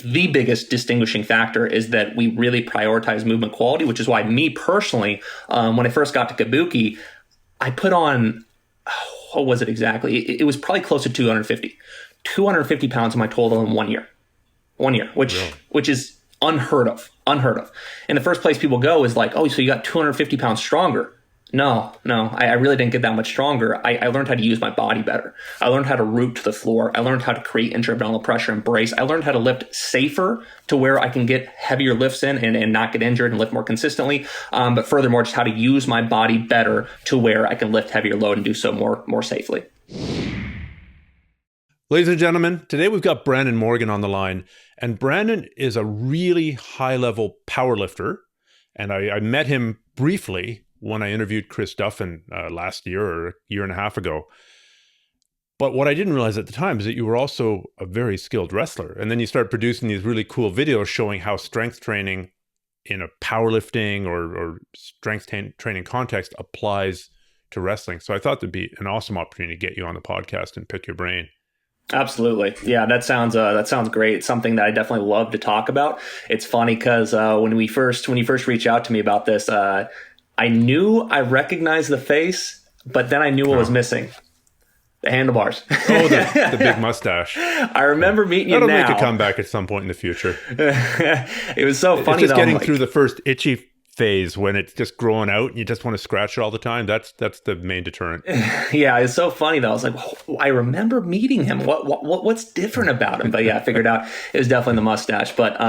the biggest distinguishing factor is that we really prioritize movement quality, which is why me personally, when I first got to Kabuki, I put on, what was it exactly? It was probably close to 250 pounds of my total in 1 year. 1 year, which is unheard of. In the first place people go is like, oh, so you got 250 pounds stronger. No, I really didn't get that much stronger. I learned how to use my body better. I learned how to root to the floor. I learned how to create intra-abdominal pressure and brace. I learned how to lift safer to where I can get heavier lifts in and not get injured and lift more consistently. But furthermore, just how to use my body better to where I can lift heavier load and do so more safely. Ladies and gentlemen, today we've got Brandon Morgan on the line, and Brandon is a really high-level powerlifter, and I met him briefly when I interviewed Chris Duffin last year or a year and a half ago. But what I didn't realize at the time is that you were also a very skilled wrestler, and then you started producing these really cool videos showing how strength training in a powerlifting or strength training context applies to wrestling. So I thought there'd be an awesome opportunity to get you on the podcast and pick your brain. Absolutely. Yeah, that sounds great. It's something that I definitely love to talk about. It's funny because when you first reached out to me about this, I knew I recognized the face, but then I knew what was missing. The handlebars. Oh, the big mustache. I remember meeting you That'll now. make a comeback at some point in the future. It was so funny. It's just getting through the first itchy phase when it's just growing out and you just want to scratch it all the time. That's the main deterrent. Yeah, it's so funny though. I was like, I remember meeting him. What's different about him? But yeah, I figured out it was definitely the mustache. But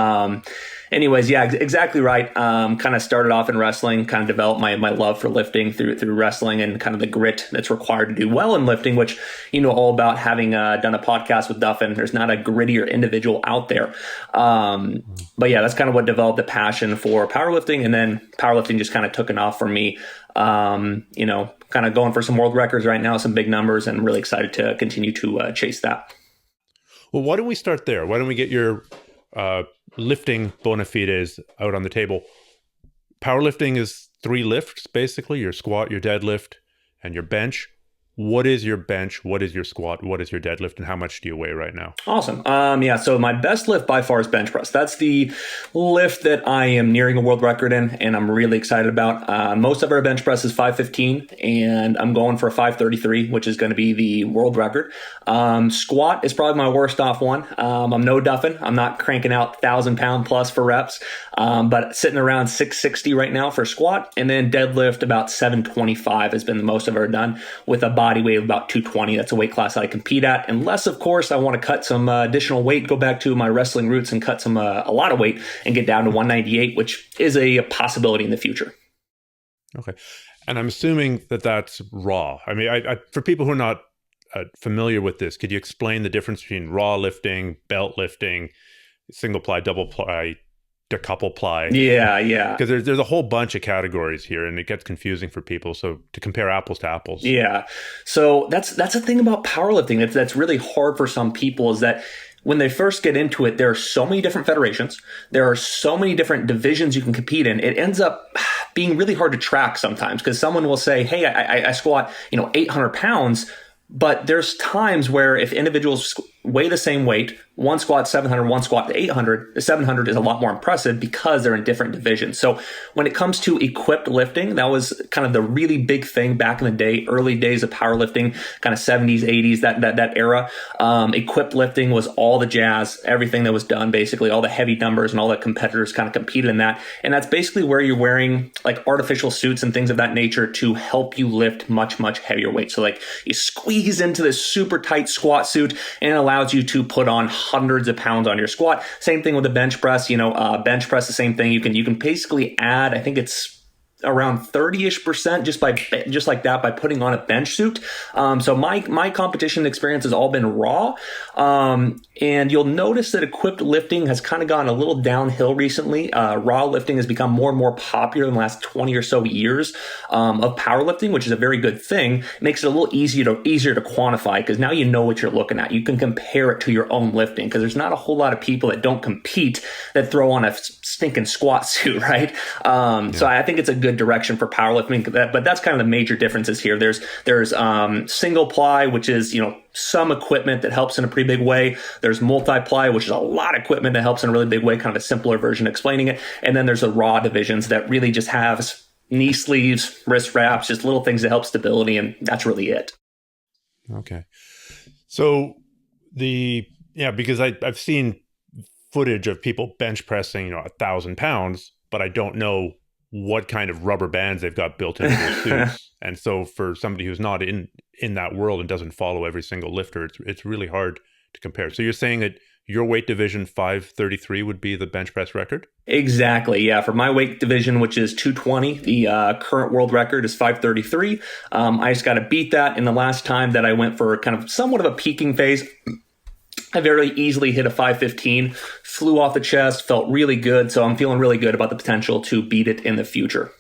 anyways, yeah, exactly right. Kind of started off in wrestling, kind of developed my love for lifting through wrestling and kind of the grit that's required to do well in lifting, which you know all about, having done a podcast with Duffin. There's not a grittier individual out there. But yeah, that's kind of what developed the passion for powerlifting, and then powerlifting just kind of took it off for me. You know, kind of going for some world records right now, some big numbers, and really excited to continue to chase that. Well, why don't we start there? Why don't we get your lifting bona fides out on the table? Powerlifting is 3 lifts, basically: your squat, your deadlift, and your bench. What is your bench? What is your squat? What is your deadlift? And how much do you weigh right now? Awesome. Yeah, so my best lift by far is bench press. That's the lift that I am nearing a world record in, and I'm really excited about. Most of our bench press is 515, and I'm going for a 533, which is going to be the world record. Squat is probably my worst off one. I'm no Duffin. I'm not cranking out 1,000-pound plus for reps, but sitting around 660 right now for squat, and then deadlift about 725 has been the most I've ever done, with a body weight of about 220. That's a weight class that I compete at, unless of course I want to cut some additional weight, go back to my wrestling roots and cut some a lot of weight and get down to 198, which is a possibility in the future. Okay. And I'm assuming that that's raw. I mean, I for people who are not familiar with this, could you explain the difference between raw lifting, belt lifting, single ply, double ply, decouple ply? Yeah. Because there's a whole bunch of categories here, and it gets confusing for people. So to compare apples to apples. Yeah. So that's the thing about powerlifting that's really hard for some people, is that when they first get into it, there are so many different federations. There are so many different divisions you can compete in. It ends up being really hard to track sometimes, because someone will say, hey, I squat 800 pounds. But there's times where if individuals weigh the same weight, one squat 700, one squat 800, the 700 is a lot more impressive because they're in different divisions. So when it comes to equipped lifting, that was kind of the really big thing back in the day, early days of powerlifting, kind of 70s, 80s, that era. Equipped lifting was all the jazz, everything that was done, basically all the heavy numbers, and all the competitors kind of competed in that. And that's basically where you're wearing like artificial suits and things of that nature to help you lift much, much heavier weight. So like you squeeze into this super tight squat suit, and it allows you to put on hundreds of pounds on your squat. Same thing with the bench press. Bench press, the same thing. You can basically add, I think it's around 30-ish% just like that by putting on a bench suit. So my competition experience has all been raw. And you'll notice that equipped lifting has kind of gone a little downhill recently. Raw lifting has become more and more popular in the last 20 or so years of powerlifting, which is a very good thing. It makes it a little easier to quantify, because now you know what you're looking at. You can compare it to your own lifting, because there's not a whole lot of people that don't compete that throw on a stinking squat suit, right? So I think it's a good good direction for powerlifting. But that's kind of the major differences here. There's single ply, which is, some equipment that helps in a pretty big way. There's multi-ply, which is a lot of equipment that helps in a really big way, kind of a simpler version of explaining it. And then there's the raw divisions that really just have knee sleeves, wrist wraps, just little things that help stability. And that's really it. Okay. So because I've seen footage of people bench pressing, 1,000 pounds, but I don't know what kind of rubber bands they've got built into their suits. And so for somebody who's not in that world and doesn't follow every single lifter, it's really hard to compare. So you're saying that your weight division 533 would be the bench press record? Exactly. Yeah. For my weight division, which is 220, the current world record is 533. I just got to beat that. And the last time that I went for kind of somewhat of a peaking phase, I very easily hit a 515, flew off the chest, felt really good. So I'm feeling really good about the potential to beat it in the future.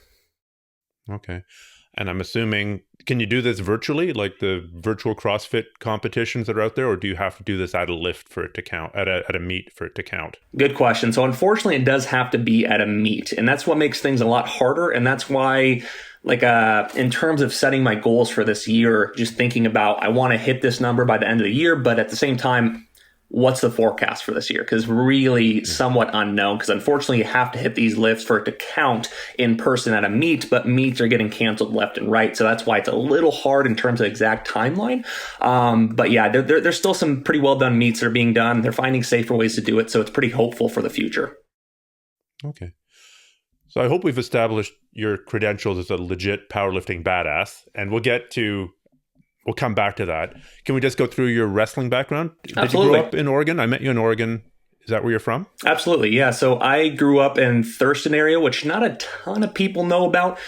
Okay. And I'm assuming, can you do this virtually, like the virtual CrossFit competitions that are out there, or do you have to do this at a lift for it to count, at a meet for it to count? Good question. So unfortunately, it does have to be at a meet, and that's what makes things a lot harder. And that's why, in terms of setting my goals for this year, just thinking about, I want to hit this number by the end of the year, but at the same time, what's the forecast for this year? Because really somewhat unknown, because unfortunately you have to hit these lifts for it to count in person at a meet, but meets are getting canceled left and right. So that's why it's a little hard in terms of exact timeline. But yeah, there's still some pretty well done meets that are being done. They're finding safer ways to do it. So it's pretty hopeful for the future. Okay. So I hope we've established your credentials as a legit powerlifting badass, and we'll come back to that. Can we just go through your wrestling background? Absolutely. Did you grow up in Oregon? I met you in Oregon. Is that where you're from? Absolutely, yeah. So I grew up in Thurston area, which not a ton of people know about.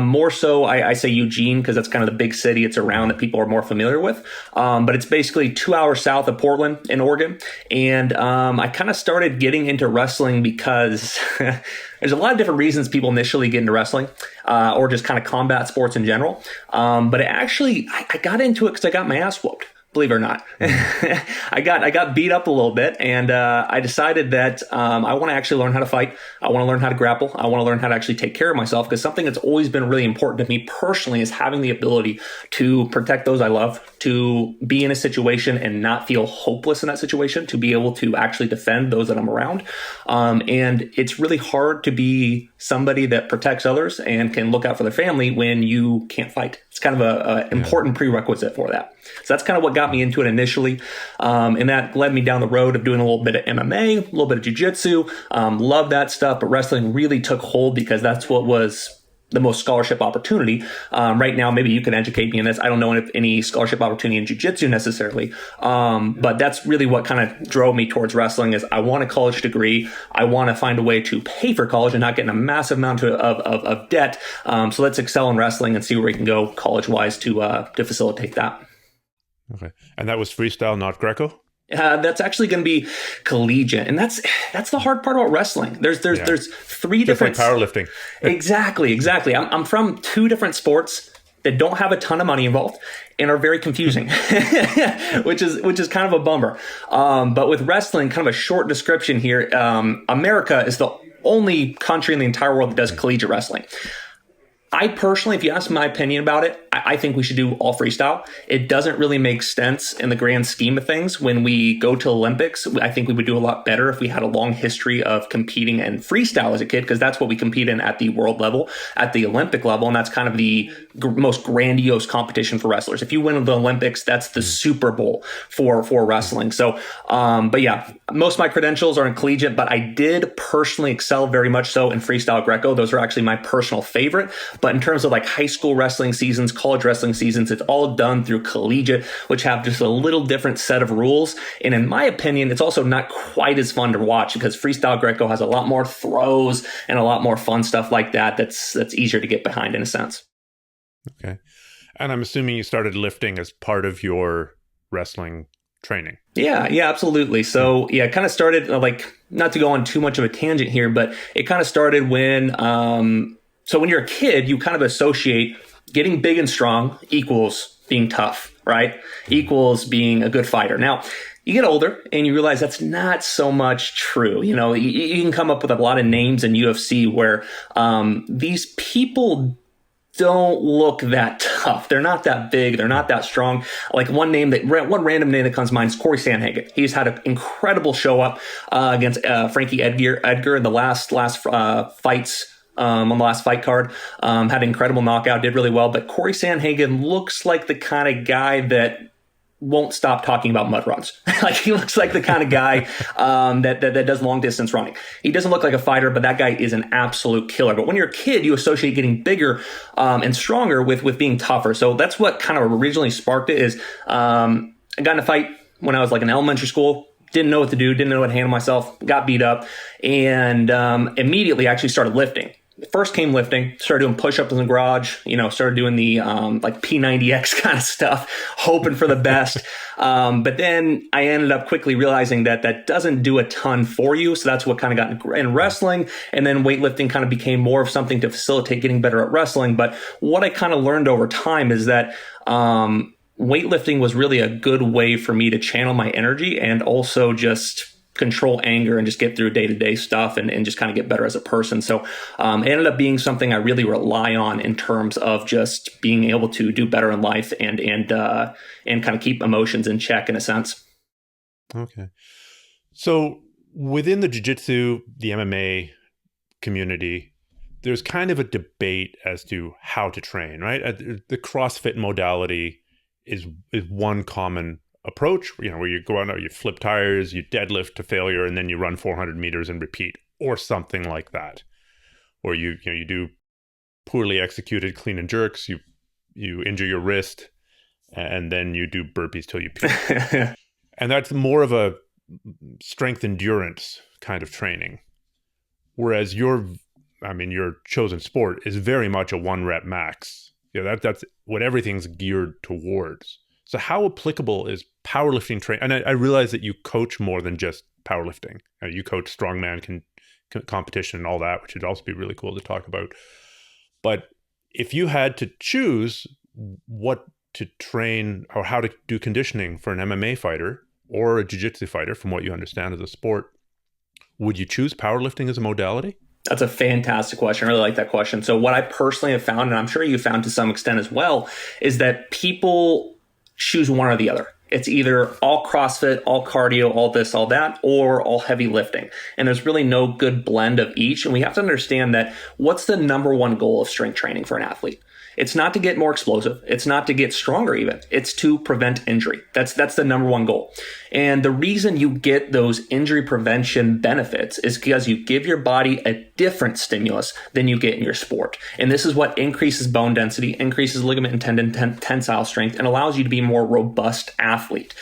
More so, I say Eugene because that's kind of the big city it's around that people are more familiar with. But it's basically 2 hours south of Portland in Oregon. And I kind of started getting into wrestling because there's a lot of different reasons people initially get into wrestling or just kind of combat sports in general. But I got into it because I got my ass whooped. Believe it or not, I got beat up a little bit, and I decided that I want to actually learn how to fight. I want to learn how to grapple. I want to learn how to actually take care of myself, because something that's always been really important to me personally is having the ability to protect those I love, to be in a situation and not feel hopeless in that situation, to be able to actually defend those that I'm around. And it's really hard to be somebody that protects others and can look out for their family when you can't fight. It's kind of an important prerequisite for that. So that's kind of what got me into it initially. And that led me down the road of doing a little bit of MMA, a little bit of jiu-jitsu. Love that stuff, but wrestling really took hold because that's what was the most scholarship opportunity. Right now, maybe you can educate me in this. I don't know if any scholarship opportunity in jiu-jitsu necessarily. But that's really what kind of drove me towards wrestling is I want a college degree. I want to find a way to pay for college and not get in a massive amount of debt. So let's excel in wrestling and see where we can go college-wise to facilitate that. Okay. And that was freestyle, not Greco? That's actually going to be collegiate, and that's the hard part about wrestling. There's three different like powerlifting. Exactly. I'm from two different sports that don't have a ton of money involved and are very confusing, which is kind of a bummer. But with wrestling, kind of a short description here. America is the only country in the entire world that does collegiate wrestling. I personally, if you ask my opinion about it, I think we should do all freestyle. It doesn't really make sense in the grand scheme of things. When we go to Olympics, I think we would do a lot better if we had a long history of competing in freestyle as a kid, because that's what we compete in at the world level, at the Olympic level. And that's kind of the most grandiose competition for wrestlers. If you win the Olympics, that's the Super Bowl for wrestling. So, but yeah, most of my credentials are in collegiate, but I did personally excel very much so in freestyle Greco. Those are actually my personal favorite. But in terms of like high school wrestling seasons, college wrestling seasons, it's all done through collegiate, which have just a little different set of rules. And in my opinion, it's also not quite as fun to watch because freestyle Greco has a lot more throws and a lot more fun stuff like that. That's easier to get behind in a sense. Okay. And I'm assuming you started lifting as part of your wrestling training. Yeah, absolutely. So yeah, it kind of started not to go on too much of a tangent here, but it kind of started when, so when you're a kid, you kind of associate getting big and strong equals being tough, right? Equals being a good fighter. Now, You get older and you realize that's not so much true. You know, you can come up with a lot of names in UFC where these people don't look that tough. They're not that big. They're not that strong. Like one random name that comes to mind is Corey Sandhagen. He's had an incredible show up against Frankie Edgar in the last fights. On the last fight card, had an incredible knockout, did really well. But Corey Sandhagen looks like the kind of guy that won't stop talking about mud runs. Like he looks like the kind of guy that does long distance running. He doesn't look like a fighter, but that guy is an absolute killer. But when you're a kid, you associate getting bigger and stronger with being tougher. So that's what kind of originally sparked it. Is I got in a fight when I was like in elementary school. Didn't know what to do. Didn't know how to handle myself. Got beat up, and immediately actually started lifting. First came lifting, started doing push-ups in the garage, started doing the like P90X kind of stuff, hoping for the best. But then I ended up quickly realizing that doesn't do a ton for you. So that's what kind of got in wrestling. And then weightlifting kind of became more of something to facilitate getting better at wrestling. But what I kind of learned over time is that weightlifting was really a good way for me to channel my energy and also just control anger and just get through day-to-day stuff and just kind of get better as a person. So it ended up being something I really rely on in terms of just being able to do better in life and kind of keep emotions in check in a sense. Okay. So within the jiu-jitsu, the MMA community, there's kind of a debate as to how to train, right? The CrossFit modality is one common approach, where you go out, you flip tires, you deadlift to failure, and then you run 400 meters and repeat, or something like that. Or you do poorly executed clean and jerks, you injure your wrist, and then you do burpees till you puke. And that's more of a strength endurance kind of training. Whereas your chosen sport is very much a 1 rep max. That's what everything's geared towards. So how applicable is powerlifting training? And I realize that you coach more than just powerlifting. You coach strongman competition and all that, which would also be really cool to talk about. But if you had to choose what to train or how to do conditioning for an MMA fighter or a jiu-jitsu fighter, from what you understand as a sport, would you choose powerlifting as a modality? That's a fantastic question. I really like that question. So what I personally have found, and I'm sure you found to some extent as well, is that people choose one or the other. It's either all CrossFit, all cardio, all this, all that, or all heavy lifting. And there's really no good blend of each. And we have to understand that what's the number one goal of strength training for an athlete? It's not to get more explosive. It's not to get stronger even. It's to prevent injury. That's the number one goal. And the reason you get those injury prevention benefits is because you give your body a different stimulus than you get in your sport. And this is what increases bone density, increases ligament and tendon tensile strength, and allows you to be a more robust athlete.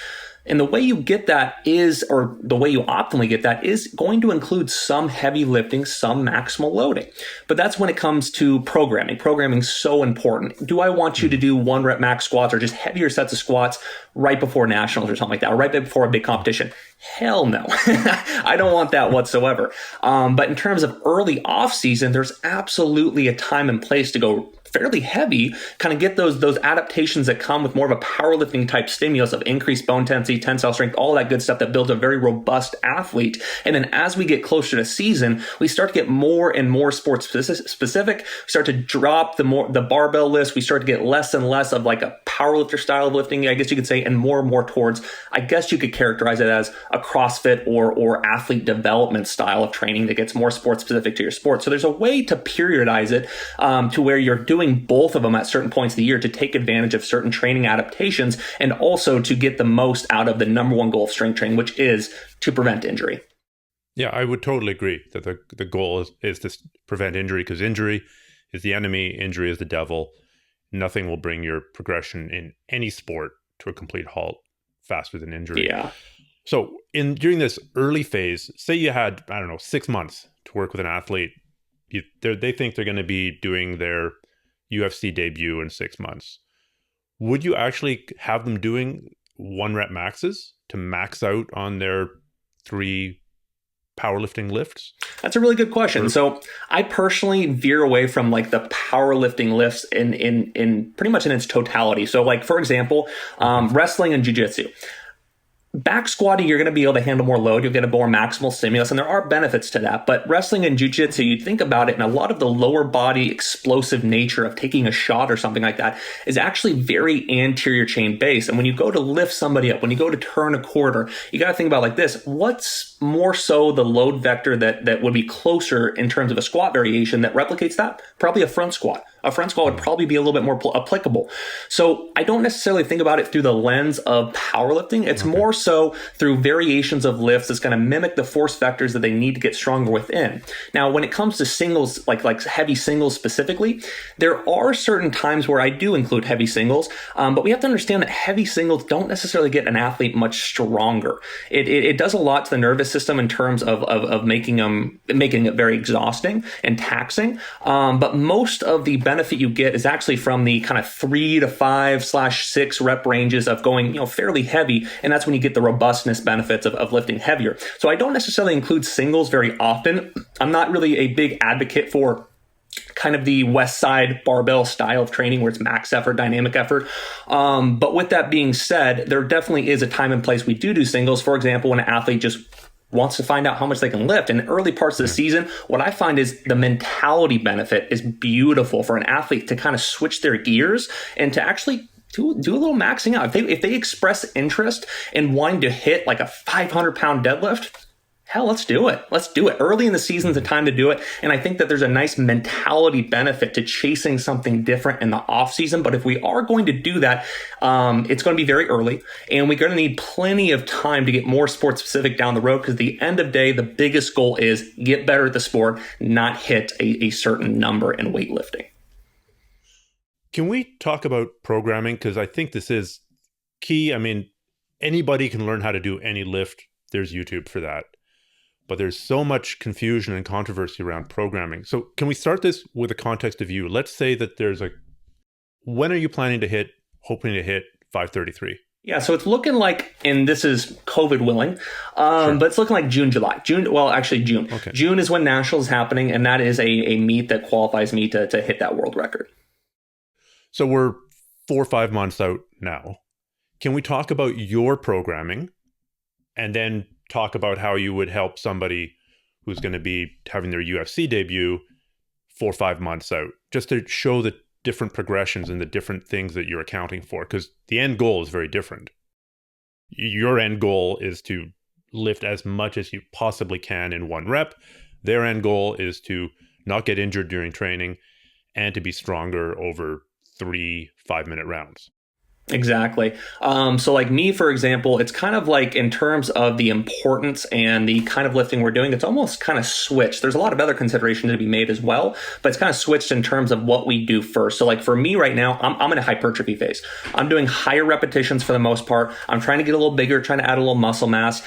And the way you get that is, or the way you optimally get that is going to include some heavy lifting, some maximal loading. But that's when it comes to programming. Programming is so important. Do I want you to do 1 rep max squats or just heavier sets of squats right before nationals or something like that, or right before a big competition? Hell no. I don't want that whatsoever. But in terms of early off season, there's absolutely a time and place to go fairly heavy, kind of get those adaptations that come with more of a powerlifting type stimulus of increased bone density, tensile strength, all that good stuff that builds a very robust athlete. And then as we get closer to season, we start to get more and more sports specific. We start to drop the barbell list. We start to get less and less of like a powerlifter style of lifting, I guess you could say, and more and more towards, I guess you could characterize it as a CrossFit or athlete development style of training that gets more sports specific to your sport. So there's a way to periodize it to where you're doing both of them at certain points of the year to take advantage of certain training adaptations and also to get the most out of the number one goal of strength training, which is to prevent injury. Yeah, I would totally agree that the goal is to prevent injury, because injury is the enemy, injury is the devil. Nothing will bring your progression in any sport to a complete halt faster than injury. Yeah. So during this early phase, say you had, 6 months to work with an athlete, they think they're going to be doing their UFC debut in 6 months. Would you actually have them doing 1 rep maxes to max out on their 3 powerlifting lifts? That's a really good question. So I personally veer away from like the powerlifting lifts in pretty much in its totality. So like, for example, wrestling and jiu-jitsu. back squatting, you're going to be able to handle more load. You'll get a more maximal stimulus, and there are benefits to that. But wrestling and jiu-jitsu, you think about it, and a lot of the lower body explosive nature of taking a shot or something like that is actually very anterior chain based. And when you go to lift somebody up, when you go to turn a quarter, you got to think about like this. What's more so the load vector that would be closer in terms of a squat variation that replicates that? Probably a front squat. A front squat would probably be a little bit more applicable. So I don't necessarily think about it through the lens of powerlifting. It's more so through variations of lifts that's going to mimic the force vectors that they need to get stronger within. Now, when it comes to singles, like heavy singles specifically, there are certain times where I do include heavy singles, but we have to understand that heavy singles don't necessarily get an athlete much stronger. It does a lot to the nervous system in terms of making it very exhausting and taxing. But most of the benefit you get is actually from the kind of 3 to 5/6 rep ranges of going, fairly heavy. And that's when you get the robustness benefits of lifting heavier. So I don't necessarily include singles very often. I'm not really a big advocate for kind of the West Side barbell style of training where it's max effort, dynamic effort. But with that being said, there definitely is a time and place we do singles. For example, when an athlete just wants to find out how much they can lift. In early parts of the season, what I find is the mentality benefit is beautiful for an athlete to kind of switch their gears and to actually do a little maxing out. If they express interest in wanting to hit like a 500-pound deadlift, hell, let's do it. Let's do it. Early in the season is the time to do it. And I think that there's a nice mentality benefit to chasing something different in the off season. But if we are going to do that, it's going to be very early, and we're going to need plenty of time to get more sport specific down the road. Because at the end of the day, the biggest goal is get better at the sport, not hit a certain number in weightlifting. Can we talk about programming? Because I think this is key. I mean, anybody can learn how to do any lift. There's YouTube for that. But there's so much confusion and controversy around programming. So can we start this with a context of you? Let's say that when are you hoping to hit 533? Yeah, so it's looking like, and this is COVID willing, Sure. but it's looking like June. June. Okay. June is when Nationals is happening, and that is a meet that qualifies me to hit that world record. So we're 4 or 5 months out now. Can we talk about your programming and then talk about how you would help somebody who's going to be having their UFC debut 4 or 5 months out, just to show the different progressions and the different things that you're accounting for? Because the end goal is very different. Your end goal is to lift as much as you possibly can in one rep. Their end goal is to not get injured during training and to be stronger over 3 5-minute rounds. Exactly. So like me, for example, it's kind of like in terms of the importance and the kind of lifting we're doing, it's almost kind of switched. There's a lot of other considerations to be made as well, but it's kind of switched in terms of what we do first. So like for me right now, I'm in a hypertrophy phase. I'm doing higher repetitions for the most part. I'm trying to get a little bigger, trying to add a little muscle mass,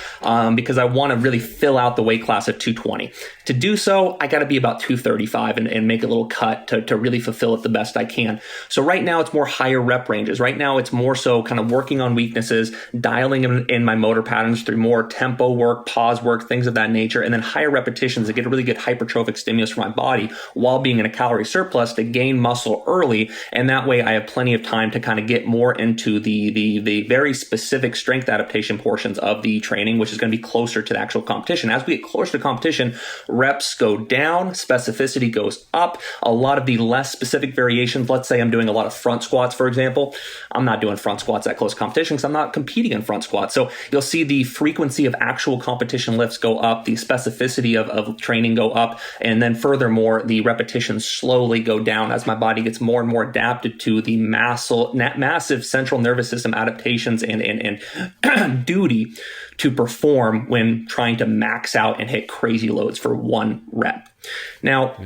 because I want to really fill out the weight class at 220. To do so, I got to be about 235 and make a little cut to really fulfill it the best I can. So right now it's more higher rep ranges. Right now it's more so kind of working on weaknesses, dialing in my motor patterns through more tempo work, pause work, things of that nature, and then higher repetitions to get a really good hypertrophic stimulus for my body while being in a calorie surplus to gain muscle early. And that way I have plenty of time to kind of get more into the very specific strength adaptation portions of the training, which is going to be closer to the actual competition. As we get closer to competition, reps go down, specificity goes up. A lot of the less specific variations, let's say I'm doing a lot of front squats, for example, I'm not doing front squats at close competition because I'm not competing in front squats. So you'll see the frequency of actual competition lifts go up, the specificity of training go up, and then furthermore, the repetitions slowly go down as my body gets more and more adapted to the massive central nervous system adaptations and duty to perform when trying to max out and hit crazy loads for one rep. Now,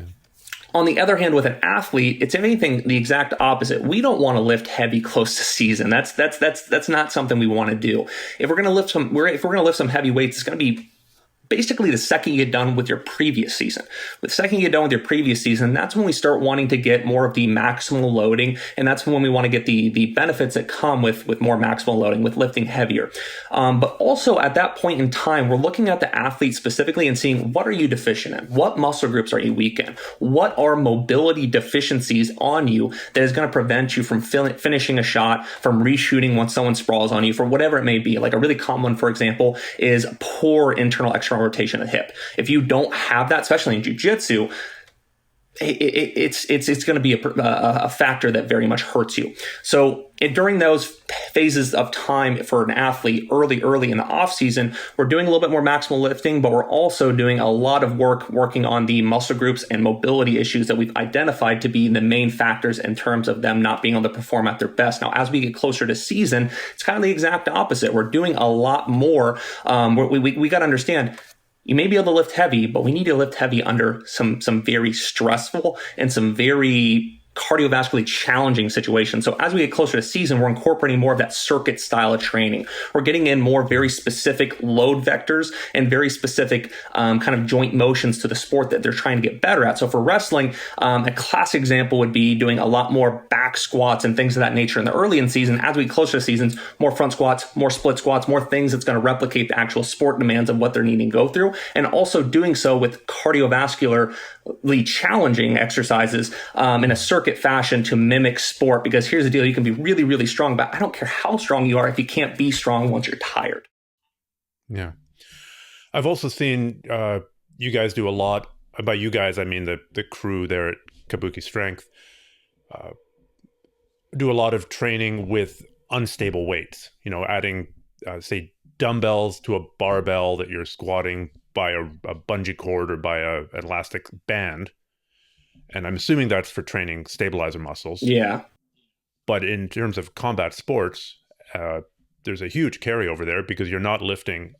on the other hand, with an athlete, it's anything the exact opposite. We don't want to lift heavy close to season. That's not something we want to do. If we're going to lift some heavy weights, it's going to be basically the second you get done with your previous season. The second you get done with your previous season, that's when we start wanting to get more of the maximal loading, and that's when we want to get the benefits that come with more maximal loading, with lifting heavier. But also at that point in time, we're looking at the athlete specifically and seeing, what are you deficient in? What muscle groups are you weak in? What are mobility deficiencies on you that is going to prevent you from finishing a shot, from reshooting once someone sprawls on you, for whatever it may be. Like a really common one, for example, is poor internal external rotation of the hip. If you don't have that, especially in jiu-jitsu, it's going to be a factor that very much hurts you. So during those phases of time for an athlete, early in the off season, we're doing a little bit more maximal lifting, but we're also doing a lot of working on the muscle groups and mobility issues that we've identified to be the main factors in terms of them not being able to perform at their best. Now, as we get closer to season, it's kind of the exact opposite. We're doing a lot more. We got to understand, you may be able to lift heavy, but we need to lift heavy under some very stressful and some very cardiovascularly challenging situations. So as we get closer to season, we're incorporating more of that circuit style of training. We're getting in more very specific load vectors and very specific kind of joint motions to the sport that they're trying to get better at. So for wrestling, a classic example would be doing a lot more back squats and things of that nature in the early in season. As we get closer to seasons, more front squats, more split squats, more things that's going to replicate the actual sport demands of what they're needing to go through, and also doing so with cardiovascularly challenging exercises in a circuit fashion to mimic sport. Because here's the deal, you can be really, really strong, but I don't care how strong you are if you can't be strong once you're tired. Yeah. I've also seen you guys do a lot. By you guys, I mean the crew there at Kabuki Strength, do a lot of training with unstable weights, adding, say, dumbbells to a barbell that you're squatting by a bungee cord or by an elastic band. And I'm assuming that's for training stabilizer muscles. Yeah. But in terms of combat sports, there's a huge carryover there because you're not lifting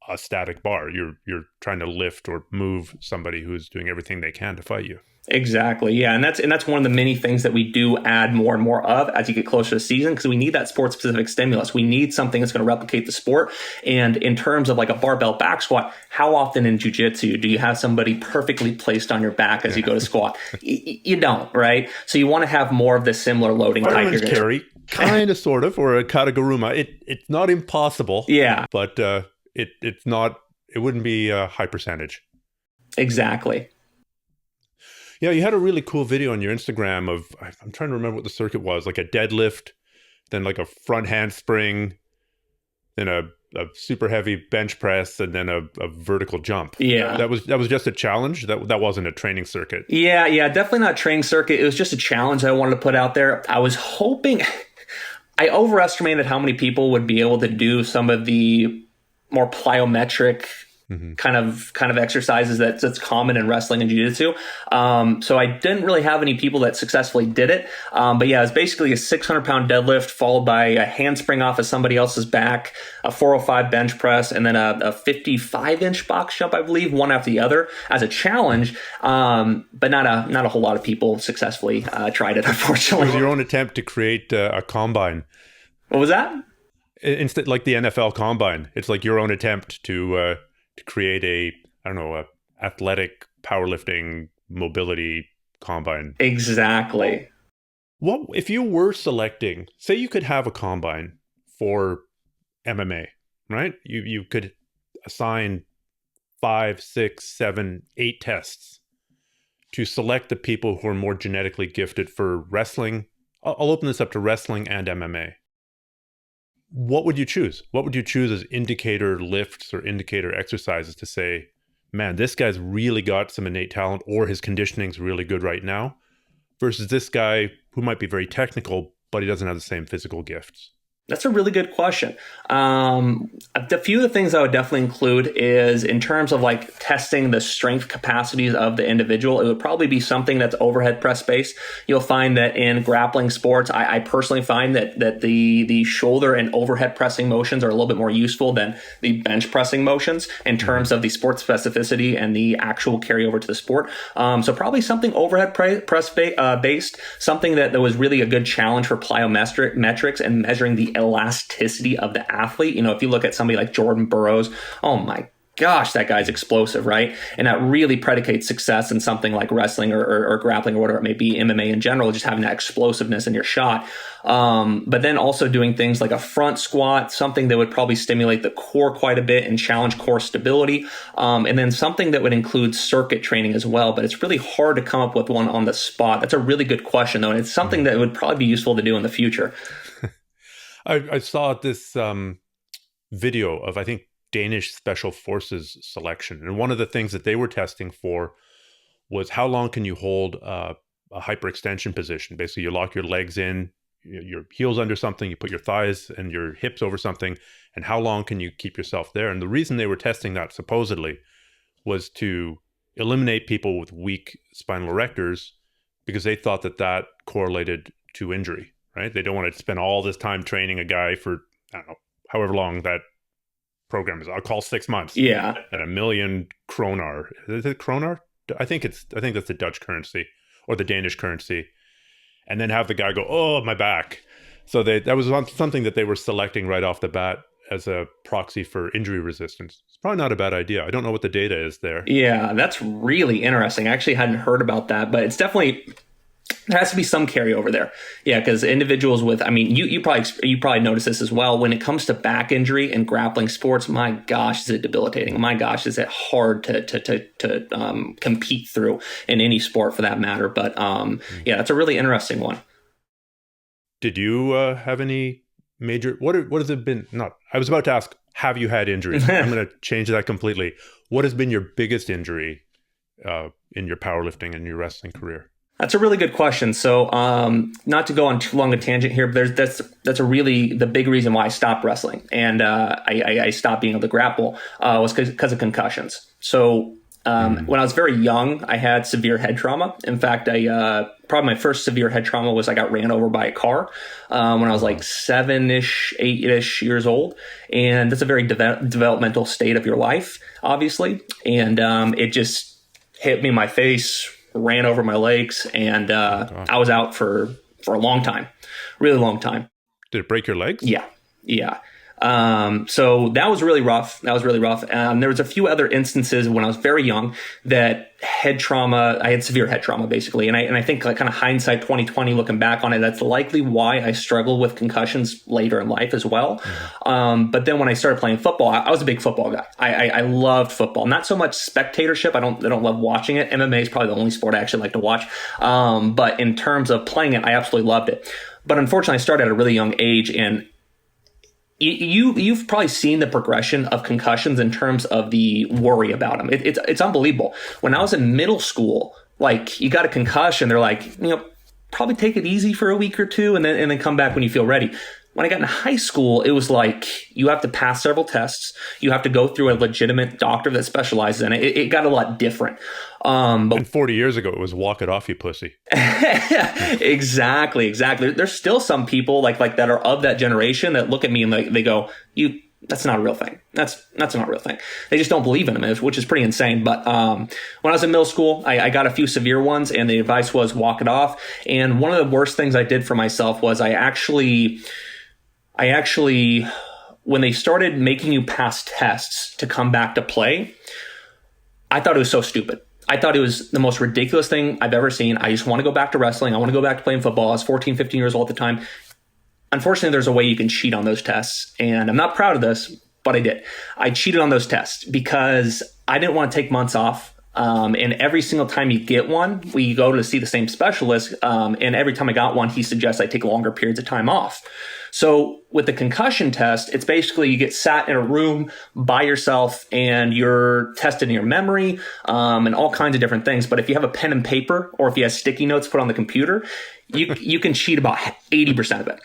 a static bar. You're trying to lift or move somebody who's doing everything they can to fight you. Exactly. Yeah. And that's one of the many things that we do add more and more of as you get closer to the season, because we need that sport specific stimulus. We need something that's going to replicate the sport. And in terms of like a barbell back squat, how often in jiu-jitsu do you have somebody perfectly placed on your back as you go to squat? You don't, right? So you want to have more of the similar loading type. Carry, kind of, sort of, or a kataguruma. It's not impossible. Yeah. But it's not, it wouldn't be a high percentage. Exactly. Yeah, you had a really cool video on your Instagram of, I'm trying to remember what the circuit was, like a deadlift, then like a front handspring, then a super heavy bench press, and then a vertical jump. Yeah. That was just a challenge? That wasn't a training circuit? Yeah, definitely not a training circuit. It was just a challenge I wanted to put out there. I was hoping, I overestimated how many people would be able to do some of the more plyometric kind of exercises that's common in wrestling and jiu-jitsu. So I didn't really have any people that successfully did it. But yeah, it was basically a 600-pound deadlift followed by a handspring off of somebody else's back, a 405 bench press, and then a 55-inch box jump, I believe, one after the other as a challenge. But not a whole lot of people successfully tried it, unfortunately. It was your own attempt to create a combine. What was that? Instead, like the NFL combine, it's like your own attempt to create a athletic powerlifting mobility combine. Exactly. What if you were selecting, say you could have a combine for MMA, right? You could assign 5, 6, 7, 8 tests to select the people who are more genetically gifted for wrestling. I'll open this up to wrestling and MMA. What would you choose? What would you choose as indicator lifts or indicator exercises to say, man, this guy's really got some innate talent, or his conditioning's really good right now, versus this guy who might be very technical, but he doesn't have the same physical gifts? That's a really good question. A few of the things I would definitely include is in terms of like testing the strength capacities of the individual. It would probably be something that's overhead press based. You'll find that in grappling sports, I personally find that the shoulder and overhead pressing motions are a little bit more useful than the bench pressing motions in terms of the sport specificity and the actual carryover to the sport. So probably something overhead press based, something that was really a good challenge for plyometrics and measuring the elasticity of the athlete. If you look at somebody like Jordan Burroughs, oh my gosh, that guy's explosive, right? And that really predicates success in something like wrestling or grappling or whatever it may be, MMA in general, just having that explosiveness in your shot. But then also doing things like a front squat, something that would probably stimulate the core quite a bit and challenge core stability. And then something that would include circuit training as well. But it's really hard to come up with one on the spot. That's a really good question, though. And it's something that would probably be useful to do in the future. I saw this video of, I think, Danish Special Forces selection. And one of the things that they were testing for was how long can you hold a hyperextension position. Basically, you lock your legs in, your heels under something, you put your thighs and your hips over something, and how long can you keep yourself there? And the reason they were testing that supposedly was to eliminate people with weak spinal erectors, because they thought that that correlated to injury, right? They don't want to spend all this time training a guy for, I don't know, however long that program is. I'll call 6 months. Yeah. At 1 million kroner. Is it kroner? I think that's the Dutch currency or the Danish currency. And then have the guy go, oh, my back. So that was something that they were selecting right off the bat as a proxy for injury resistance. It's probably not a bad idea. I don't know what the data is there. Yeah, that's really interesting. I actually hadn't heard about that, but it's definitely, there has to be some carryover there. Yeah, because individuals with, I mean, you probably notice this as well. When it comes to back injury in grappling sports, my gosh, is it debilitating? My gosh, is it hard to compete through in any sport for that matter? But yeah, that's a really interesting one. Did you have any major? What has it been? Not. I was about to ask, have you had injuries? I'm going to change that completely. What has been your biggest injury in your powerlifting and your wrestling career? That's a really good question. So, not to go on too long a tangent here, but that's a really the big reason why I stopped wrestling and I stopped being able to grapple was because of concussions. So, when I was very young, I had severe head trauma. In fact, probably my first severe head trauma was I got ran over by a car when I was like 7-ish, 8-ish years old, and that's a very developmental state of your life, obviously, and it just hit me in my face. Ran over my legs, and I was out for a long time, really long time. Did it break your legs? Yeah. So that was really rough. There was a few other instances when I was very young that head trauma, I had severe head trauma basically. And I think like kind of hindsight 2020, looking back on it, that's likely why I struggled with concussions later in life as well. Mm-hmm. But then when I started playing football, I was a big football guy. I loved football, not so much spectatorship. I don't love watching it. MMA is probably the only sport I actually like to watch. But in terms of playing it, I absolutely loved it. But unfortunately I started at a really young age, and you've probably seen the progression of concussions in terms of the worry about them. It's unbelievable. When I was in middle school, like you got a concussion, they're like, probably take it easy for a week or two and then come back when you feel ready. When I got into high school, it was like you have to pass several tests. You have to go through a legitimate doctor that specializes in it. It got a lot different. And 40 years ago, it was walk it off, you pussy. Exactly. There's still some people like that are of that generation that look at me and they go, that's not a real thing. That's not a real thing. They just don't believe in them, which is pretty insane. But when I was in middle school, I got a few severe ones, and the advice was walk it off. And one of the worst things I did for myself was I actually, when they started making you pass tests to come back to play, I thought it was so stupid. I thought it was the most ridiculous thing I've ever seen. I just want to go back to wrestling. I want to go back to playing football. I was 14, 15 years old at the time. Unfortunately, there's a way you can cheat on those tests. And I'm not proud of this, but I did. I cheated on those tests because I didn't want to take months off. And every single time you get one, we go to see the same specialist. And every time I got one, he suggests I take longer periods of time off. So with the concussion test, it's basically you get sat in a room by yourself and you're tested in your memory, and all kinds of different things. But if you have a pen and paper, or if you have sticky notes put on the computer, you can cheat about 80% of it.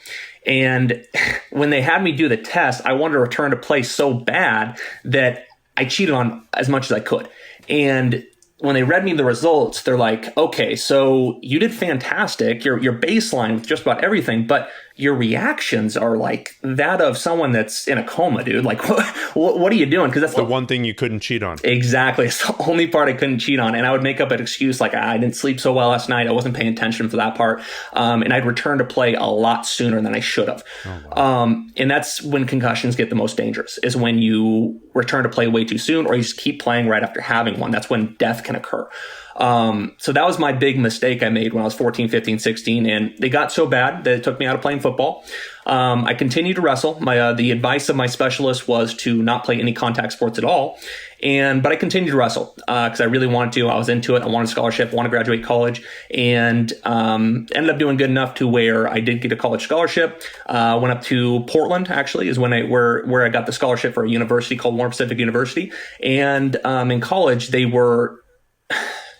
And when they had me do the test, I wanted to return to play so bad that I cheated on as much as I could. And when they read me the results, they're like, okay, so you did fantastic. Your baseline with just about everything, but your reactions are like that of someone that's in a coma, dude. Like, what are you doing? Because that's the one thing you couldn't cheat on. Exactly. It's the only part I couldn't cheat on. And I would make up an excuse like, I didn't sleep so well last night. I wasn't paying attention for that part. And I'd return to play a lot sooner than I should have. Oh, wow. And that's when concussions get the most dangerous, is when you return to play way too soon, or you just keep playing right after having one. That's when death can occur. So that was my big mistake I made when I was 14, 15, 16. And they got so bad that it took me out of playing football. I continued to wrestle. The advice of my specialist was to not play any contact sports at all. But I continued to wrestle, because I really wanted to. I was into it. I wanted a scholarship, wanted to graduate college, and, ended up doing good enough to where I did get a college scholarship. Went up to Portland, actually, is where I got the scholarship for a university called Warren Pacific University. And, in college, they were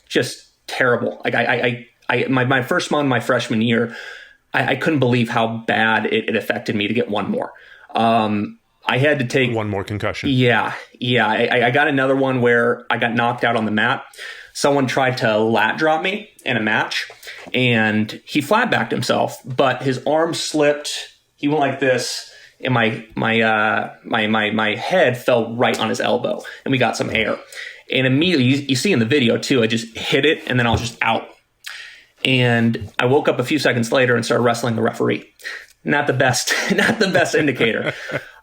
just terrible. Like my first month, my freshman year, I couldn't believe how bad it affected me to get one more. I had to take one more concussion. Yeah. I got another one where I got knocked out on the mat. Someone tried to lat drop me in a match, and he flat backed himself, but his arm slipped. He went like this, and my head fell right on his elbow, and we got some air. And immediately, you see in the video too, I just hit it, and then I was just out. And I woke up a few seconds later and started wrestling the referee. Not the best indicator.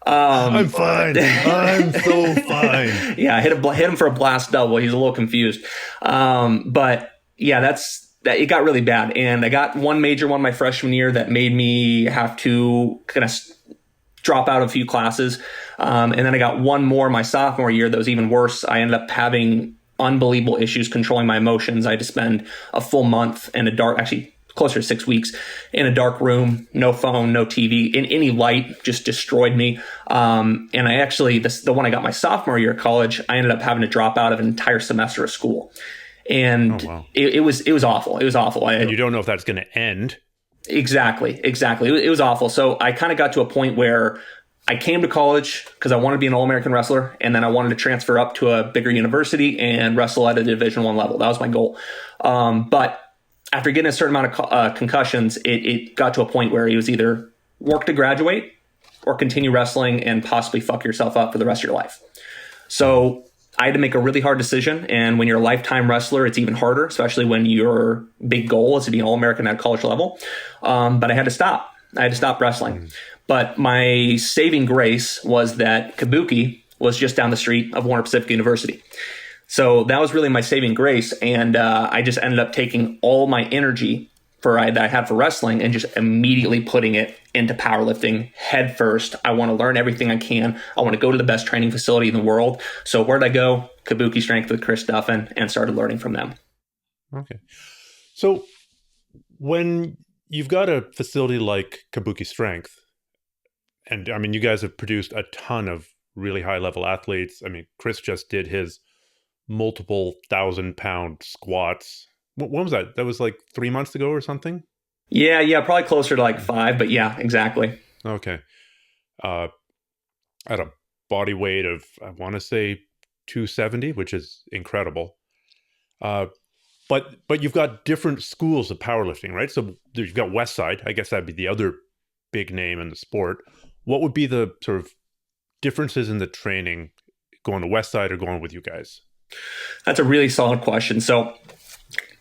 I'm fine. I'm so fine. Yeah, I hit him for a blast double. He's a little confused. But yeah, it got really bad. And I got one major one my freshman year that made me have to kind of drop out of a few classes. And then I got one more my sophomore year that was even worse. I ended up having unbelievable issues controlling my emotions. I had to spend a full month in a dark, actually closer to 6 weeks, in a dark room, no phone, no TV, in any light, just destroyed me. And I actually, the one I got my sophomore year of college, I ended up having to drop out of an entire semester of school. And it was awful. It was awful. And you don't know if that's going to end. Exactly. It was awful. So I kind of got to a point where I came to college because I wanted to be an All-American wrestler, and then I wanted to transfer up to a bigger university and wrestle at a Division I level. That was my goal. But after getting a certain amount of concussions, it got to a point where it was either work to graduate or continue wrestling and possibly fuck yourself up for the rest of your life. So I had to make a really hard decision. And when you're a lifetime wrestler, it's even harder, especially when your big goal is to be an All-American at college level. But I had to stop. I had to stop wrestling. But my saving grace was that Kabuki was just down the street of Warren Pacific University. So that was really my saving grace. And I just ended up taking all my energy that I had for wrestling and just immediately putting it into powerlifting head first. I want to learn everything I can. I want to go to the best training facility in the world. So where'd I go? Kabuki Strength with Chris Stephan, and started learning from them. Okay. So when you've got a facility like Kabuki Strength, and I mean, you guys have produced a ton of really high level athletes. I mean, Chris just did his multiple 1,000-pound squats. When was that? That was like 3 months ago or something? Yeah, probably closer to like 5, but yeah, exactly. Okay. At a body weight of, I want to say 270, which is incredible. But you've got different schools of powerlifting, right? So you've got Westside. I guess that'd be the other big name in the sport. What would be the sort of differences in the training going to Westside or going with you guys? That's a really solid question. So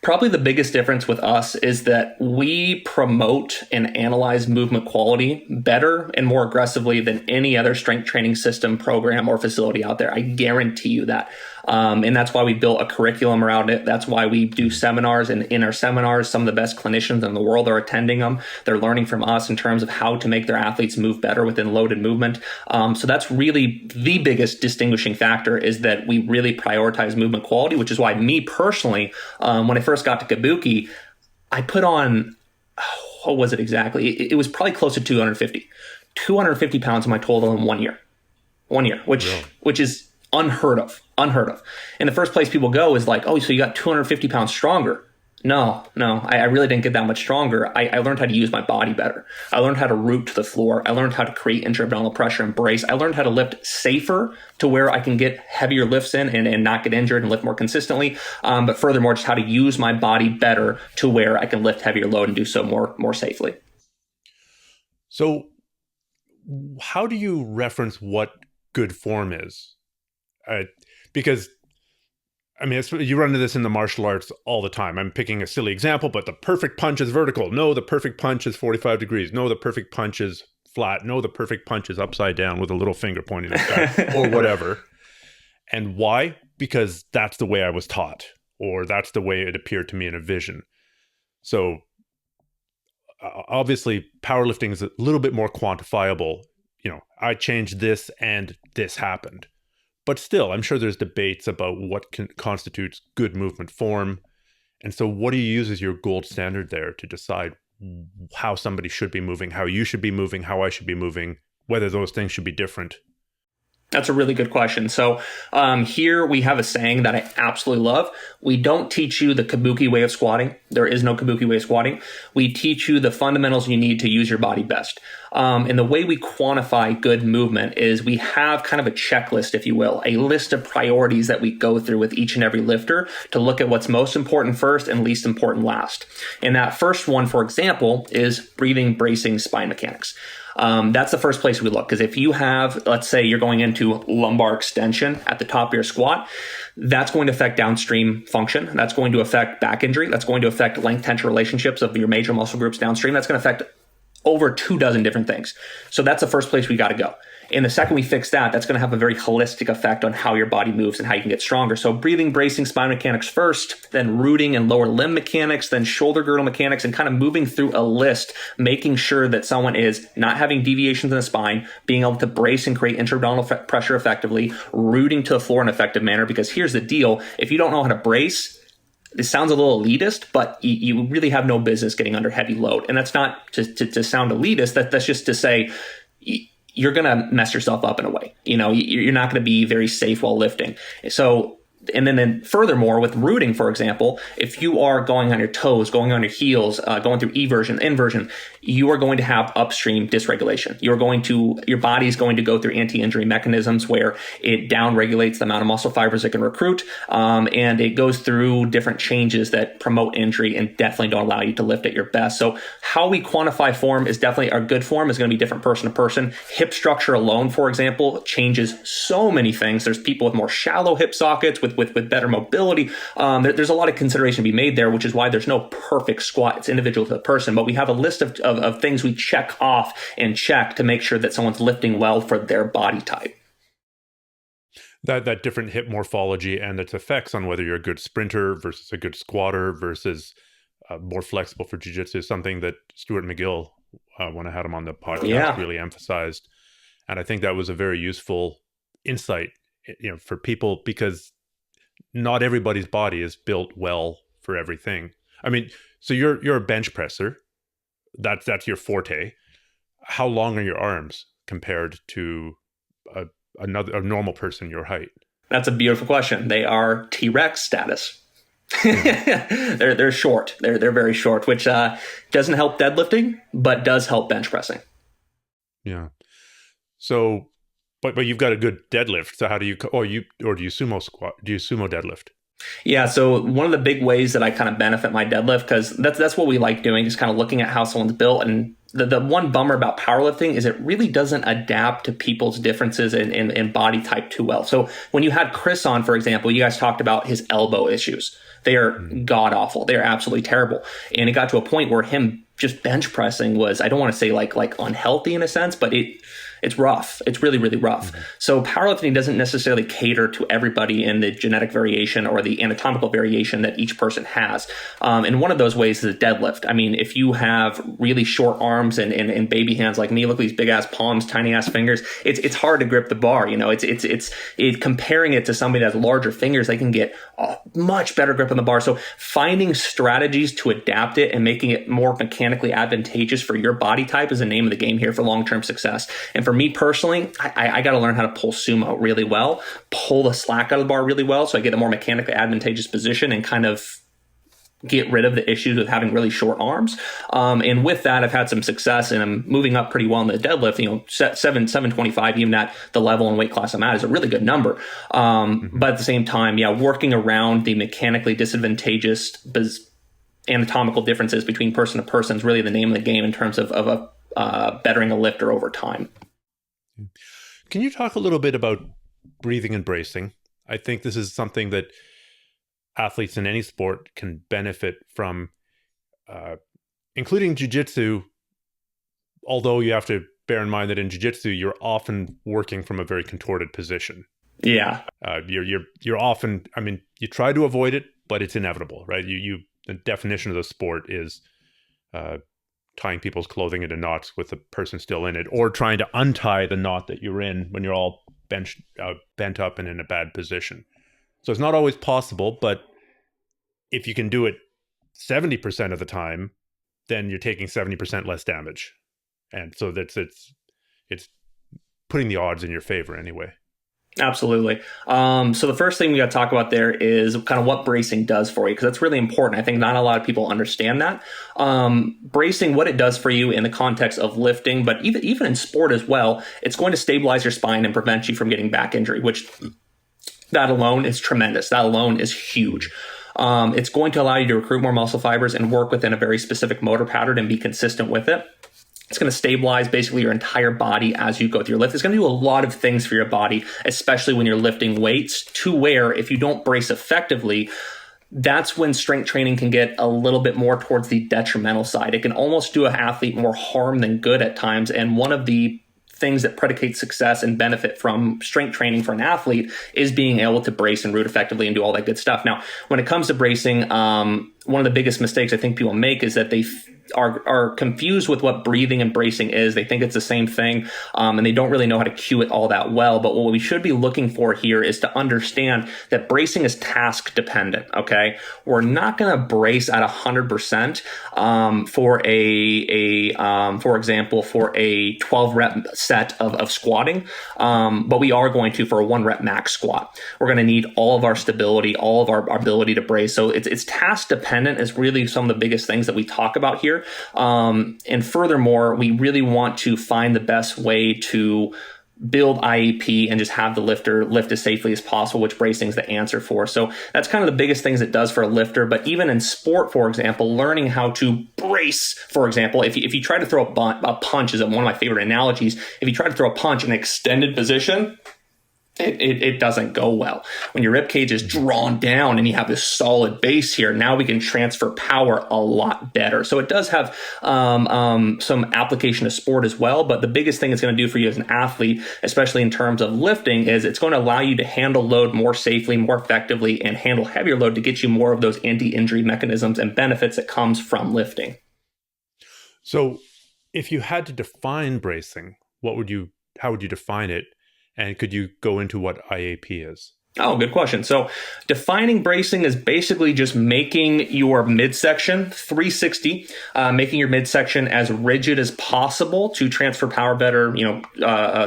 probably the biggest difference with us is that we promote and analyze movement quality better and more aggressively than any other strength training system, program, or facility out there. I guarantee you that. And that's why we built a curriculum around it. That's why we do seminars. And in our seminars, some of the best clinicians in the world are attending them. They're learning from us in terms of how to make their athletes move better within loaded movement. So that's really the biggest distinguishing factor, is that we really prioritize movement quality, which is why me personally, when I first got to Kabuki, I put on, what was it exactly? It was probably close to 250 pounds of my total in 1 year, which is unheard of. In the first place people go is like, oh, so you got 250 pounds stronger. No, I really didn't get that much stronger. I learned how to use my body better. I learned how to root to the floor. I learned how to create intra-abdominal pressure and brace. I learned how to lift safer to where I can get heavier lifts in and not get injured and lift more consistently. But furthermore, just how to use my body better to where I can lift heavier load and do so more safely. So how do you reference what good form is? Because I mean, you run into this in the martial arts all the time. I'm picking a silly example, but the perfect punch is vertical. No, the perfect punch is 45 degrees. No, the perfect punch is flat. No, the perfect punch is upside down with a little finger pointing at the sky or whatever. And why? Because that's the way I was taught, or that's the way it appeared to me in a vision. So obviously, powerlifting is a little bit more quantifiable. You know, I changed this and this happened. But still, I'm sure there's debates about what constitutes good movement form. And so what do you use as your gold standard there to decide how somebody should be moving, how you should be moving, how I should be moving, whether those things should be different? That's a really good question. So here we have a saying that I absolutely love. We don't teach you the Kabuki way of squatting. There is no Kabuki way of squatting. We teach you the fundamentals you need to use your body best. And the way we quantify good movement is we have kind of a checklist, if you will, a list of priorities that we go through with each and every lifter to look at what's most important first and least important last. And that first one, for example, is breathing, bracing, spine mechanics. That's the first place we look, because if you have, let's say you're going into lumbar extension at the top of your squat, that's going to affect downstream function. That's going to affect back injury. That's going to affect length tension relationships of your major muscle groups downstream. That's going to affect over 24 different things. So that's the first place we got to go. And the second we fix that, that's going to have a very holistic effect on how your body moves and how you can get stronger. So breathing, bracing, spine mechanics first, then rooting and lower limb mechanics, then shoulder girdle mechanics, and kind of moving through a list, making sure that someone is not having deviations in the spine, being able to brace and create intra-abdominal pressure effectively, rooting to the floor in an effective manner. Because here's the deal. If you don't know how to brace, it sounds a little elitist, but you really have no business getting under heavy load. And that's not to sound elitist. That's just to say you're going to mess yourself up in a way. You know, you're not going to be very safe while lifting. So, and then furthermore, with rooting, for example, if you are going on your toes, going on your heels, going through eversion, inversion, you are going to have upstream dysregulation. Your body is going to go through anti-injury mechanisms where it downregulates the amount of muscle fibers it can recruit, and it goes through different changes that promote injury and definitely don't allow you to lift at your best. So how we quantify form is definitely, our good form is going to be different person to person. Hip structure alone, for example, changes so many things. There's people with more shallow hip sockets with better mobility. There's a lot of consideration to be made there, which is why there's no perfect squat. It's individual to the person, but we have a list of things we check off and check to make sure that someone's lifting well for their body type. That different hip morphology and its effects on whether you're a good sprinter versus a good squatter versus more flexible for jiu-jitsu is something that Stuart McGill, when I had him on the podcast, really emphasized. And I think that was a very useful insight, you know, for people, because not everybody's body is built well for everything. I mean, so you're a bench presser. That's your forte. How long are your arms compared to a normal person your height? That's a beautiful question. They are T-Rex status. They're short. They're very short, which doesn't help deadlifting, but does help bench pressing. Yeah. So, but you've got a good deadlift. So how do you? Do you sumo squat? Do you sumo deadlift? Yeah, so one of the big ways that I kind of benefit my deadlift, because that's what we like doing, is kind of looking at how someone's built. And the one bummer about powerlifting is it really doesn't adapt to people's differences in body type too well. So when you had Chris on, for example, you guys talked about his elbow issues. They are god awful. They are absolutely terrible. And it got to a point where him just bench pressing was, I don't want to say like unhealthy in a sense, but it's rough. It's really, really rough. Mm-hmm. So powerlifting doesn't necessarily cater to everybody in the genetic variation or the anatomical variation that each person has. And one of those ways is a deadlift. I mean, if you have really short arms and baby hands like me, look at these big ass palms, tiny ass fingers. It's hard to grip the bar. You know, it's comparing it to somebody that has larger fingers, they can get a much better grip on the bar. So finding strategies to adapt it and making it more mechanically advantageous for your body type is the name of the game here for long-term success. And for me personally, I got to learn how to pull sumo really well, pull the slack out of the bar really well, so I get a more mechanically advantageous position and kind of get rid of the issues with having really short arms. And with that, I've had some success, and I'm moving up pretty well in the deadlift. You know, 725, even at the level and weight class I'm at, is a really good number. But at the same time, working around the mechanically disadvantageous anatomical differences between person to person is really the name of the game in terms of bettering a lifter over time. Can you talk a little bit about breathing and bracing? I think this is something that athletes in any sport can benefit from, including jiu-jitsu, although you have to bear in mind that in jiu-jitsu, you're often working from a very contorted position. Yeah. You're often, I mean, you try to avoid it, but it's inevitable, right? The definition of the sport is tying people's clothing into knots with the person still in it, or trying to untie the knot that you're in when you're all bent up and in a bad position. So it's not always possible, but if you can do it 70% of the time, then you're taking 70% less damage. And so it's putting the odds in your favor anyway. Absolutely. So the first thing we got to talk about there is kind of what bracing does for you, because that's really important. I think not a lot of people understand that. Bracing, what it does for you in the context of lifting, but even in sport as well, it's going to stabilize your spine and prevent you from getting back injury, which that alone is tremendous. That alone is huge. It's going to allow you to recruit more muscle fibers and work within a very specific motor pattern and be consistent with it. It's going to stabilize basically your entire body as you go through your lift. It's going to do a lot of things for your body, especially when you're lifting weights, to where if you don't brace effectively, that's when strength training can get a little bit more towards the detrimental side. It can almost do an athlete more harm than good at times. And one of the things that predicate success and benefit from strength training for an athlete is being able to brace and root effectively and do all that good stuff. Now, when it comes to bracing, one of the biggest mistakes I think people make is that they are confused with what breathing and bracing is. They think it's the same thing, and they don't really know how to cue it all that well. But what we should be looking for here is to understand that bracing is task dependent. Okay, we're not going to brace at 100% for example, for a 12 rep set of squatting, but we are going to for a 1 rep max squat. We're going to need all of our stability, all of our ability to brace. So it's task dependent is really some of the biggest things that we talk about here. And furthermore, we really want to find the best way to build IEP and just have the lifter lift as safely as possible, which bracing is the answer for. So that's kind of the biggest things it does for a lifter. But even in sport, for example, learning how to brace, for example, if you try to throw a punch is one of my favorite analogies. If you try to throw a punch in an extended position, it doesn't go well. When your rib cage is drawn down and you have this solid base here, now we can transfer power a lot better. So it does have some application to sport as well. But the biggest thing it's going to do for you as an athlete, especially in terms of lifting, is it's going to allow you to handle load more safely, more effectively, and handle heavier load to get you more of those anti-injury mechanisms and benefits that comes from lifting. So if you had to define bracing, how would you define it? And could you go into what IAP is? Oh, good question. So defining bracing is basically just making your midsection 360, making your midsection as rigid as possible to transfer power better,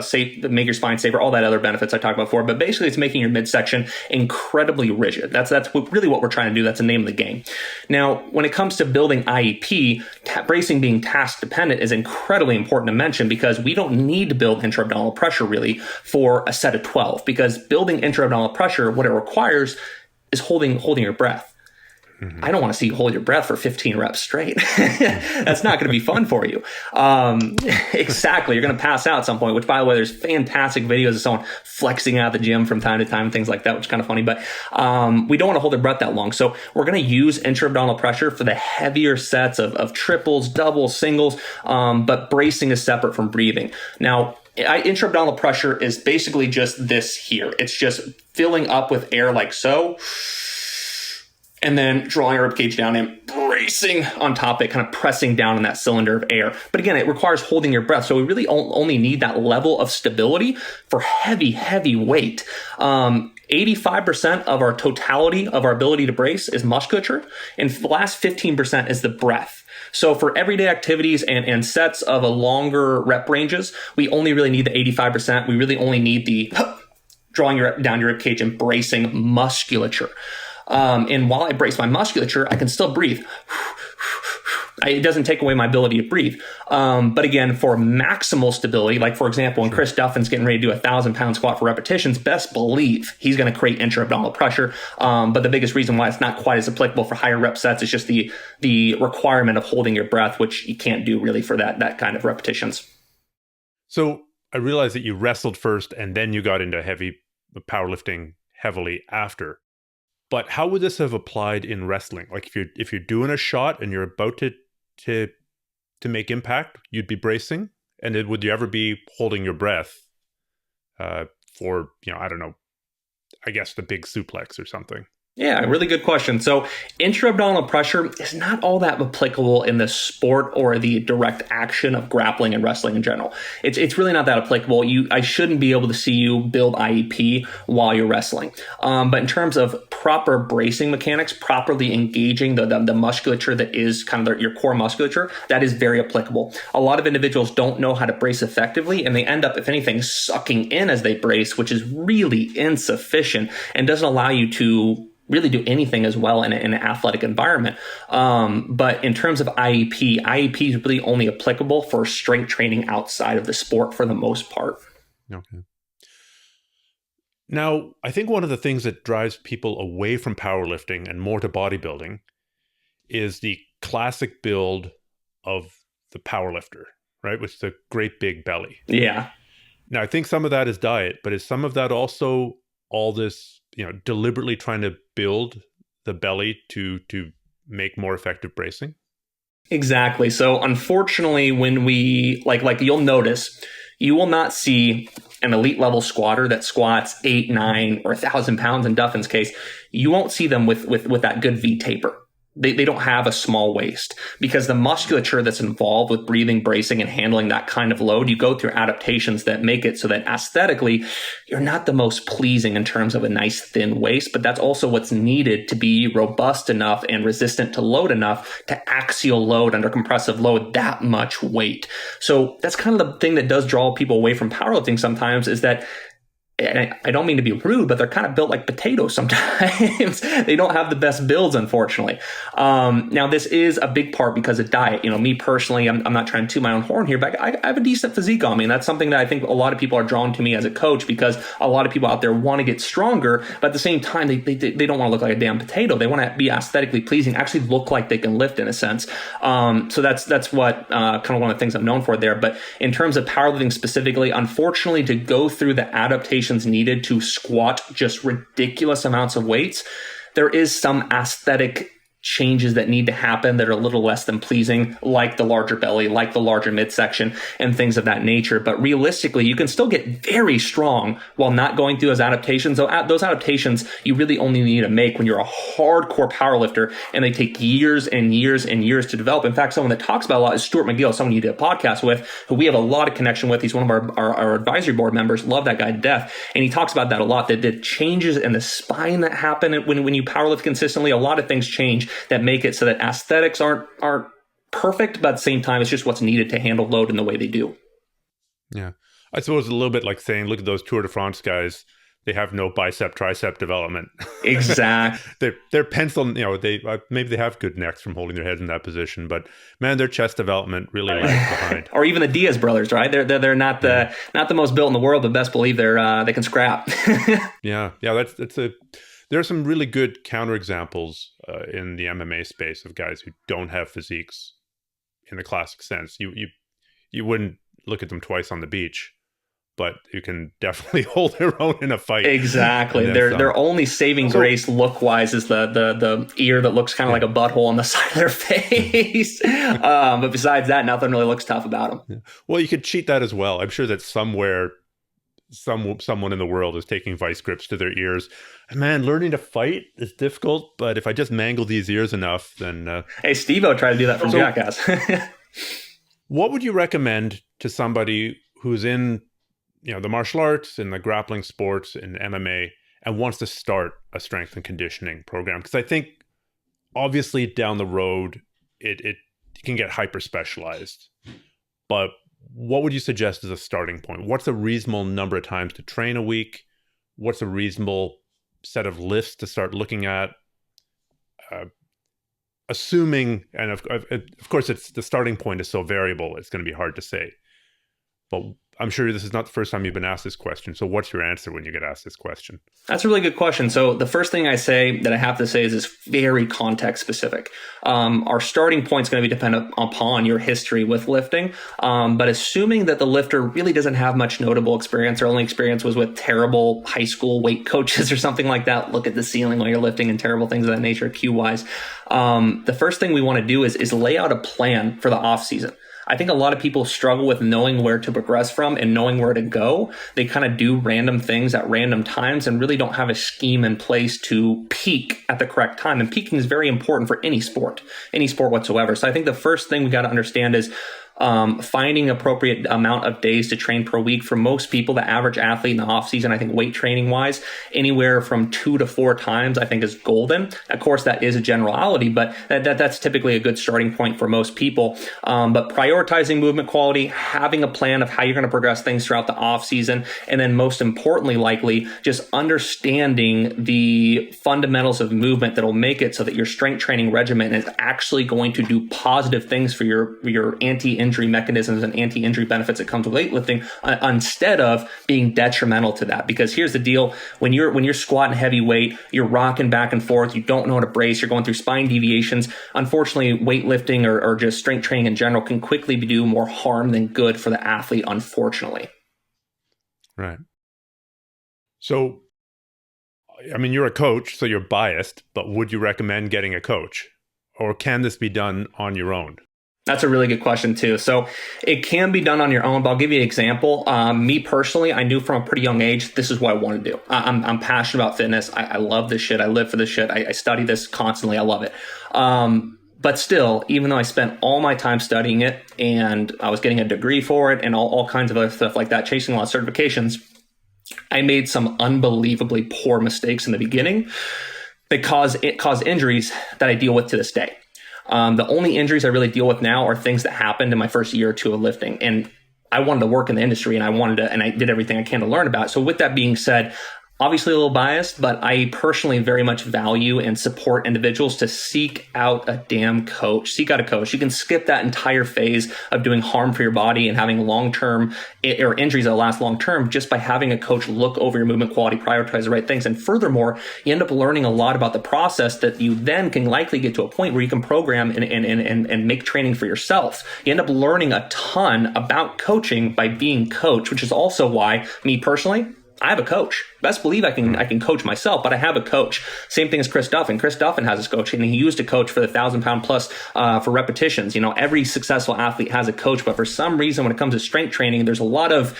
safe, make your spine safer, all that other benefits I talked about before. But basically it's making your midsection incredibly rigid. That's really what we're trying to do. That's the name of the game. Now, when it comes to building IEP, bracing being task dependent is incredibly important to mention, because we don't need to build intra-abdominal pressure really for a set of 12, because building intra-abdominal pressure, what it requires is holding your breath. Mm-hmm. I don't want to see you hold your breath for 15 reps straight. That's not going to be fun for you. Exactly. You're going to pass out at some point, which, by the way, there's fantastic videos of someone flexing out of the gym from time to time, things like that, which is kind of funny. But we don't want to hold their breath that long. So we're going to use intra-abdominal pressure for the heavier sets of triples, doubles, singles, but bracing is separate from breathing. Now, intra-abdominal pressure is basically just this here. It's just filling up with air like so, and then drawing your ribcage down and bracing on top of it, kind of pressing down in that cylinder of air. But again, it requires holding your breath. So we really only need that level of stability for heavy, heavy weight. 85% of our totality of our ability to brace is musculature, and the last 15% is the breath. So for everyday activities and sets of a longer rep ranges, we only really need the 85%. We really only need the drawing down your rib cage and bracing musculature. And while I brace my musculature, I can still breathe. It doesn't take away my ability to breathe. But again, for maximal stability, like for example, when Chris Duffin's getting ready to do a 1,000-pound squat for repetitions, best believe he's going to create intra-abdominal pressure. But the biggest reason why it's not quite as applicable for higher rep sets is just the requirement of holding your breath, which you can't do really for that kind of repetitions. So I realized that you wrestled first and then you got into heavy powerlifting heavily after. But how would this have applied in wrestling? Like if you're doing a shot and you're about to make impact, you'd be bracing, and would you ever be holding your breath for, I don't know, I guess the big suplex or something? Yeah, really good question. So intra-abdominal pressure is not all that applicable in the sport or the direct action of grappling and wrestling in general. It's really not that applicable. I shouldn't be able to see you build IEP while you're wrestling. But in terms of proper bracing mechanics, properly engaging the musculature that is kind of your core musculature, that is very applicable. A lot of individuals don't know how to brace effectively, and they end up, if anything, sucking in as they brace, which is really insufficient and doesn't allow you to really do anything as well in an athletic environment. But in terms of IEP is really only applicable for strength training outside of the sport for the most part. Okay. Now, I think one of the things that drives people away from powerlifting and more to bodybuilding is the classic build of the powerlifter, right? With the great big belly. Yeah. Now, I think some of that is diet, but is some of that also all this, deliberately trying to build the belly to make more effective bracing? Exactly. So unfortunately, when we like you'll notice, you will not see an elite level squatter that squats 8, 9, or 1,000 pounds in Duffin's case. You won't see them with that good V taper. They don't have a small waist because the musculature that's involved with breathing, bracing, and handling that kind of load, you go through adaptations that make it so that aesthetically, you're not the most pleasing in terms of a nice thin waist, but that's also what's needed to be robust enough and resistant to load enough to axial load under compressive load that much weight. So that's kind of the thing that does draw people away from powerlifting sometimes, is that, and I don't mean to be rude, but they're kind of built like potatoes sometimes. They don't have the best builds, unfortunately. Now, this is a big part because of diet. Me personally, I'm not trying to toot my own horn here, but I have a decent physique on me. And that's something that I think a lot of people are drawn to me as a coach, because a lot of people out there want to get stronger, but at the same time, they don't want to look like a damn potato. They want to be aesthetically pleasing, actually look like they can lift in a sense. So that's what kind of one of the things I'm known for there. But in terms of powerlifting specifically, unfortunately, to go through the adaptations needed to squat just ridiculous amounts of weights, there is some aesthetic changes that need to happen that are a little less than pleasing, like the larger belly, like the larger midsection, and things of that nature. But realistically, you can still get very strong while not going through those adaptations. So those adaptations you really only need to make when you're a hardcore powerlifter, and they take years and years and years to develop. In fact, someone that talks about a lot is Stuart McGill, someone you did a podcast with, who we have a lot of connection with. He's one of our advisory board members. Love that guy to death. And he talks about that a lot, that the changes in the spine that happen when you powerlift consistently, a lot of things change that make it so that aesthetics aren't perfect, but at the same time, it's just what's needed to handle load in the way they do. Yeah. I suppose a little bit like saying, look at those Tour de France guys. They have no bicep tricep development. Exactly. they're penciled, they maybe they have good necks from holding their heads in that position, but man, their chest development really lags behind. Or even the Diaz brothers, right? They're not the most built in the world, but best believe they can scrap. Yeah. There are some really good counterexamples in the MMA space of guys who don't have physiques in the classic sense. You wouldn't look at them twice on the beach, but you can definitely hold their own in a fight. Exactly. Their only saving grace look-wise is the ear that looks kind of like a butthole on the side of their face. But besides that, nothing really looks tough about them. Yeah. Well, you could cheat that as well. I'm sure that somewhere someone in the world is taking vice grips to their ears. Man, learning to fight is difficult, but if I just mangle these ears enough, then... Hey, Steve-O tried to do that from Jackass. What would you recommend to somebody who's in the martial arts, in the grappling sports, in MMA, and wants to start a strength and conditioning program? Because I think, obviously, down the road, it can get hyper-specialized. But what would you suggest as a starting point? What's a reasonable number of times to train a week? What's a reasonable set of lists to start looking at? assuming, and of course, it's the starting point is so variable, it's going to be hard to say. But I'm sure this is not the first time you've been asked this question. So what's your answer when you get asked this question? That's a really good question. So the first thing I have to say is it's very context specific. Our starting point is going to be dependent upon your history with lifting. But assuming that the lifter really doesn't have much notable experience, or only experience was with terrible high school weight coaches or something like that, look at the ceiling while you're lifting and terrible things of that nature, cue wise. The first thing we want to do is lay out a plan for the off season. I think a lot of people struggle with knowing where to progress from and knowing where to go. They kind of do random things at random times and really don't have a scheme in place to peak at the correct time. And peaking is very important for any sport whatsoever. So I think the first thing we got to understand is finding appropriate amount of days to train per week. For most people, the average athlete in the off season, I think weight training wise, anywhere from 2 to 4 times, I think is golden. Of course, that is a generality, but that's typically a good starting point for most people. But prioritizing movement quality, having a plan of how you're going to progress things throughout the off season, and then most importantly, likely just understanding the fundamentals of movement that'll make it so that your strength training regimen is actually going to do positive things for your anti-injury mechanisms and anti-injury benefits that comes with weightlifting, instead of being detrimental to that. Because here's the deal: when you're squatting heavy weight, you're rocking back and forth, you don't know how to brace, you're going through spine deviations. Unfortunately, weightlifting or just strength training in general can quickly do more harm than good for the athlete, unfortunately. Right. So, I mean, you're a coach, so you're biased, but would you recommend getting a coach? Or can this be done on your own? That's a really good question too. So it can be done on your own, but I'll give you an example. Me personally, I knew from a pretty young age, this is what I want to do. I'm passionate about fitness. I love this shit. I live for this shit. I study this constantly. I love it. But still, even though I spent all my time studying it and I was getting a degree for it and all kinds of other stuff like that, chasing a lot of certifications, I made some unbelievably poor mistakes in the beginning that caused injuries that I deal with to this day. The only injuries I really deal with now are things that happened in my first year or two of lifting. And I wanted to work in the industry and I did everything I can to learn about it. So with that being said, obviously a little biased, but I personally very much value and support individuals to seek out a damn coach. Seek out a coach. You can skip that entire phase of doing harm for your body and having long-term or injuries that last long-term just by having a coach look over your movement quality, prioritize the right things. And furthermore, you end up learning a lot about the process that you then can likely get to a point where you can program and make training for yourself. You end up learning a ton about coaching by being coached, which is also why me personally, I have a coach. Best believe I can coach myself, but I have a coach. Same thing as Chris Duffin. Chris Duffin has his coach, and he used a coach for the 1,000-pound plus for repetitions. You know, every successful athlete has a coach, but for some reason, when it comes to strength training, there's a lot of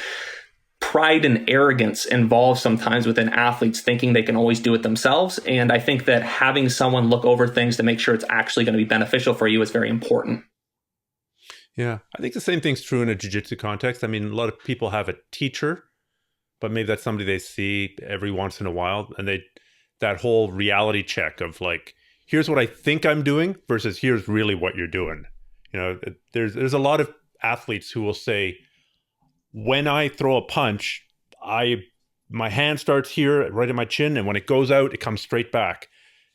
pride and arrogance involved sometimes within athletes thinking they can always do it themselves. And I think that having someone look over things to make sure it's actually going to be beneficial for you is very important. Yeah, I think the same thing's true in a jiu-jitsu context. I mean, a lot of people have a teacher, but maybe that's somebody they see every once in a while. And that whole reality check of like, here's what I think I'm doing versus here's really what you're doing. You know, there's a lot of athletes who will say, when I throw a punch, my hand starts here right at my chin. And when it goes out, it comes straight back.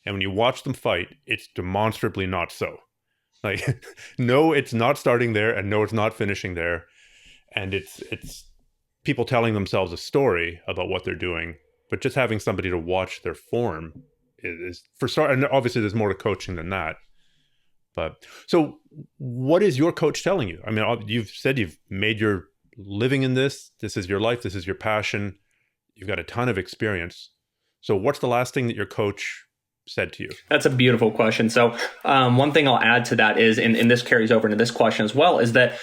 And when you watch them fight, it's demonstrably not so. Like, no, it's not starting there. And no, it's not finishing there. And it's people telling themselves a story about what they're doing, but just having somebody to watch their form is for start. And obviously there's more to coaching than that. But so what is your coach telling you? I mean, you've said you've made your living in this. This is your life. This is your passion. You've got a ton of experience. So what's the last thing that your coach said to you? That's a beautiful question. So one thing I'll add to that is, and this carries over into this question as well, is that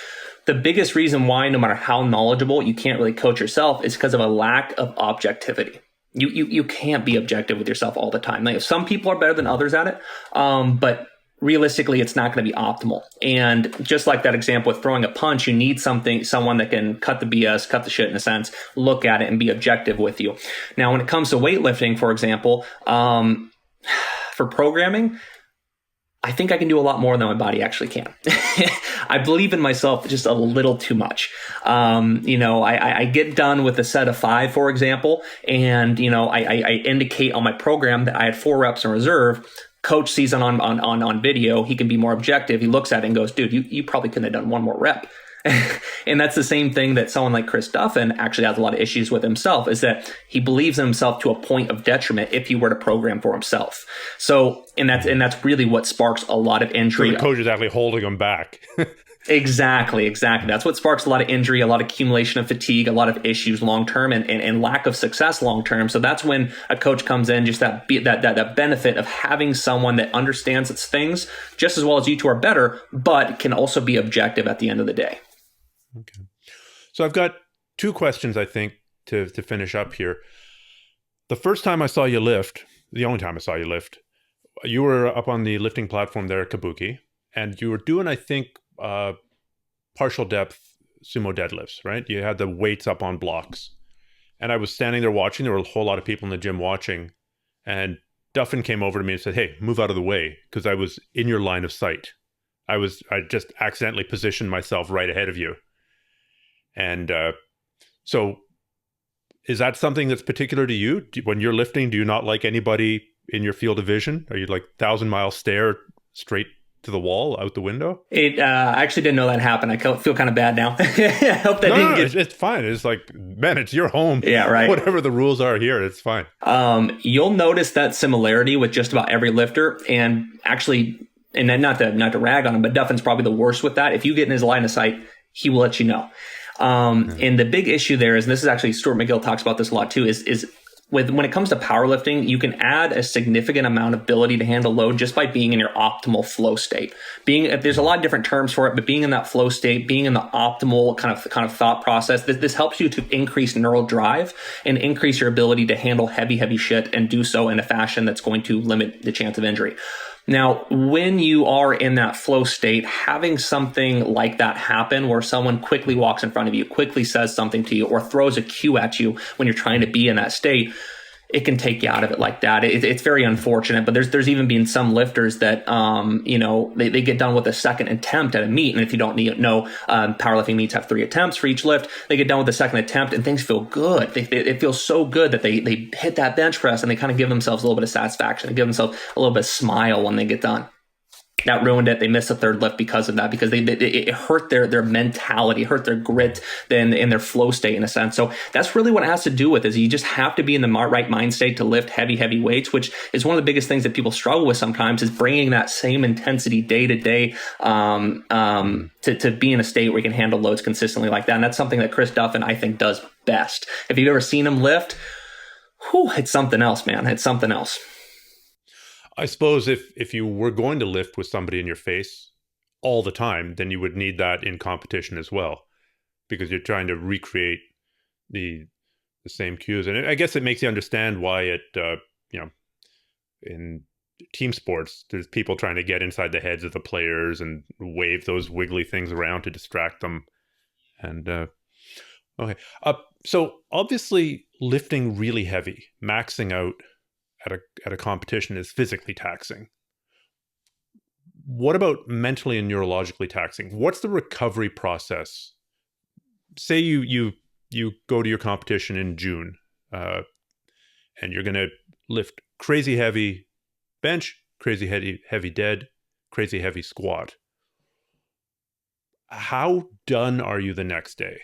the biggest reason why, no matter how knowledgeable, you can't really coach yourself is because of a lack of objectivity. You can't be objective with yourself all the time. Like, some people are better than others at it, but realistically, it's not going to be optimal. And just like that example with throwing a punch, you need someone that can cut the BS, cut the shit in a sense, look at it and be objective with you. Now, when it comes to weightlifting, for example, for programming, I think I can do a lot more than my body actually can. I believe in myself just a little too much. I get done with a set of 5, for example, and, I indicate on my program that I had 4 reps in reserve. coach sees it on video, he can be more objective. He looks at it and goes, dude, you probably couldn't have done one more rep. And that's the same thing that someone like Chris Duffin actually has a lot of issues with himself, is that he believes in himself to a point of detriment if he were to program for himself. So, and that's really what sparks a lot of injury. So the coach is actually holding him back. Exactly. That's what sparks a lot of injury, a lot of accumulation of fatigue, a lot of issues long-term and lack of success long-term. So that's when a coach comes in, just that benefit of having someone that understands its things just as well as you two are better, but can also be objective at the end of the day. Okay. So I've got two questions, I think, to finish up here. The first time I saw you lift, the only time I saw you lift, you were up on the lifting platform there at Kabuki, and you were doing, I think, partial depth sumo deadlifts, right? You had the weights up on blocks. And I was standing there watching. There were a whole lot of people in the gym watching. And Duffin came over to me and said, hey, move out of the way, because I was in your line of sight. I just accidentally positioned myself right ahead of you. And so is that something that's particular to you? When you're lifting, do you not like anybody in your field of vision? Are you like 1,000-mile stare straight to the wall out the window? I actually didn't know that happened. I feel kind of bad now. I hope that didn't get... It's fine. It's like, man, it's your home. Yeah, right. Whatever the rules are here, it's fine. You'll notice that similarity with just about every lifter, and actually, and then not to rag on him, but Duffin's probably the worst with that. If you get in his line of sight, he will let you know. And the big issue there is, and this is actually Stuart McGill talks about this a lot too, is when it comes to powerlifting, you can add a significant amount of ability to handle load just by being in your optimal flow state. There's a lot of different terms for it, but being in that flow state, being in the optimal kind of thought process, this helps you to increase neural drive and increase your ability to handle heavy shit and do so in a fashion that's going to limit the chance of injury. Now, when you are in that flow state, having something like that happen where someone quickly walks in front of you, quickly says something to you, or throws a cue at you when you're trying to be in that state, it can take you out of it like that. It's very unfortunate, but there's even been some lifters that, they get done with a second attempt at a meet. And if you don't know, powerlifting meets have 3 attempts for each lift. They get done with the second attempt and things feel good. It feels so good that they hit that bench press and they kind of give themselves a little bit of satisfaction. They give themselves a little bit of smile when they get done. That ruined it. They missed a third lift because of that, because it hurt their mentality, hurt their grit in their flow state in a sense. So that's really what it has to do with, is you just have to be in the right mind state to lift heavy weights, which is one of the biggest things that people struggle with sometimes, is bringing that same intensity day to day to be in a state where you can handle loads consistently like that. And that's something that Chris Duffin, I think, does best. If you've ever seen him lift, it's something else, man. It's something else. I suppose if you were going to lift with somebody in your face all the time, then you would need that in competition as well, because you're trying to recreate the same cues. And I guess it makes you understand why in team sports, there's people trying to get inside the heads of the players and wave those wiggly things around to distract them. And okay. So obviously lifting really heavy, maxing out at a competition is physically taxing. What about mentally and neurologically taxing? What's the recovery process? Say you go to your competition in June, and you're going to lift crazy heavy bench, crazy heavy dead, crazy heavy squat. How done are you the next day?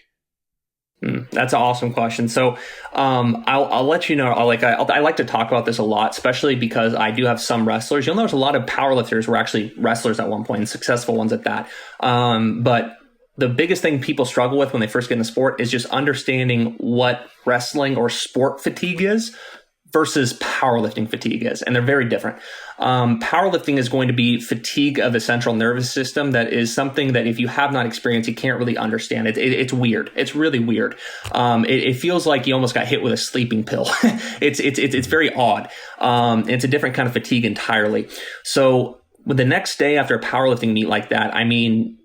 That's an awesome question. So I'll let you know, I like to talk about this a lot, especially because I do have some wrestlers. You'll notice a lot of powerlifters were actually wrestlers at one point, and successful ones at that. But the biggest thing people struggle with when they first get in the sport is just understanding what wrestling or sport fatigue is versus powerlifting fatigue is. And they're very different. Powerlifting is going to be fatigue of the central nervous system. That is something that if you have not experienced, you can't really understand. It's weird. It's really weird. It feels like you almost got hit with a sleeping pill. It's very odd. It's a different kind of fatigue entirely. So with the next day after a powerlifting meet like that, I mean,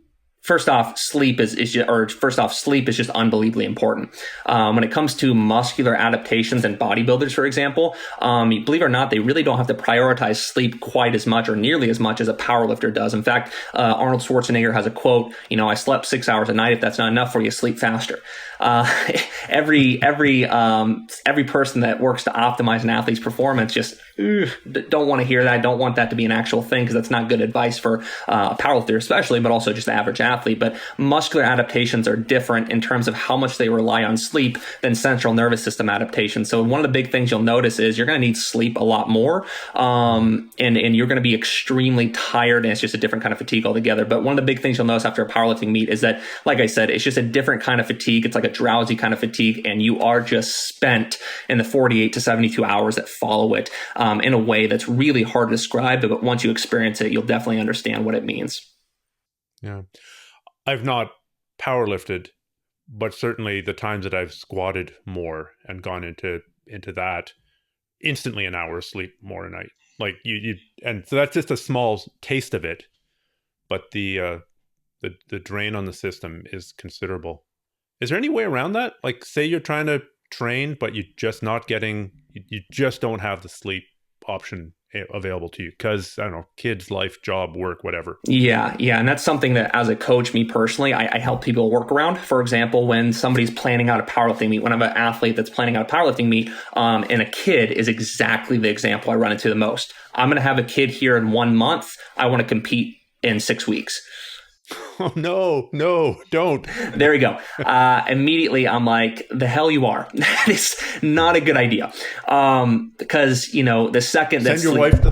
First off, sleep is just unbelievably important. When it comes to muscular adaptations and bodybuilders, for example, believe it or not, they really don't have to prioritize sleep quite as much or nearly as much as a powerlifter does. In fact, Arnold Schwarzenegger has a quote, I slept 6 hours a night. If that's not enough for you, sleep faster. Every person that works to optimize an athlete's performance just don't want to hear that. Don't want that to be an actual thing, because that's not good advice for a powerlifter especially, but also just the average athlete. But muscular adaptations are different in terms of how much they rely on sleep than central nervous system adaptations. So one of the big things you'll notice is you're going to need sleep a lot more, and you're going to be extremely tired, and it's just a different kind of fatigue altogether. But one of the big things you'll notice after a powerlifting meet is that, like I said, it's just a different kind of fatigue. It's like a drowsy kind of fatigue, and you are just spent in the 48 to 72 hours that follow it, in a way that's really hard to describe. But once you experience it, you'll definitely understand what it means. Yeah. I've not powerlifted, but certainly the times that I've squatted more and gone into that, instantly an hour of sleep more a night. Like and so that's just a small taste of it, but the drain on the system is considerable. Is there any way around that? Like, say you're trying to train, but you just don't have the sleep option available to you because, I don't know, kids, life, job, work, whatever. Yeah. And that's something that, as a coach, me personally, I help people work around. For example, when somebody's planning out a powerlifting meet, when I'm an athlete that's planning out a powerlifting meet, and a kid is exactly the example I run into the most. I'm going to have a kid here in 1 month. I want to compete in 6 weeks. Oh, no, don't. There you go. Immediately, I'm like, the hell you are. That is not a good idea. Because, the second that send your wife to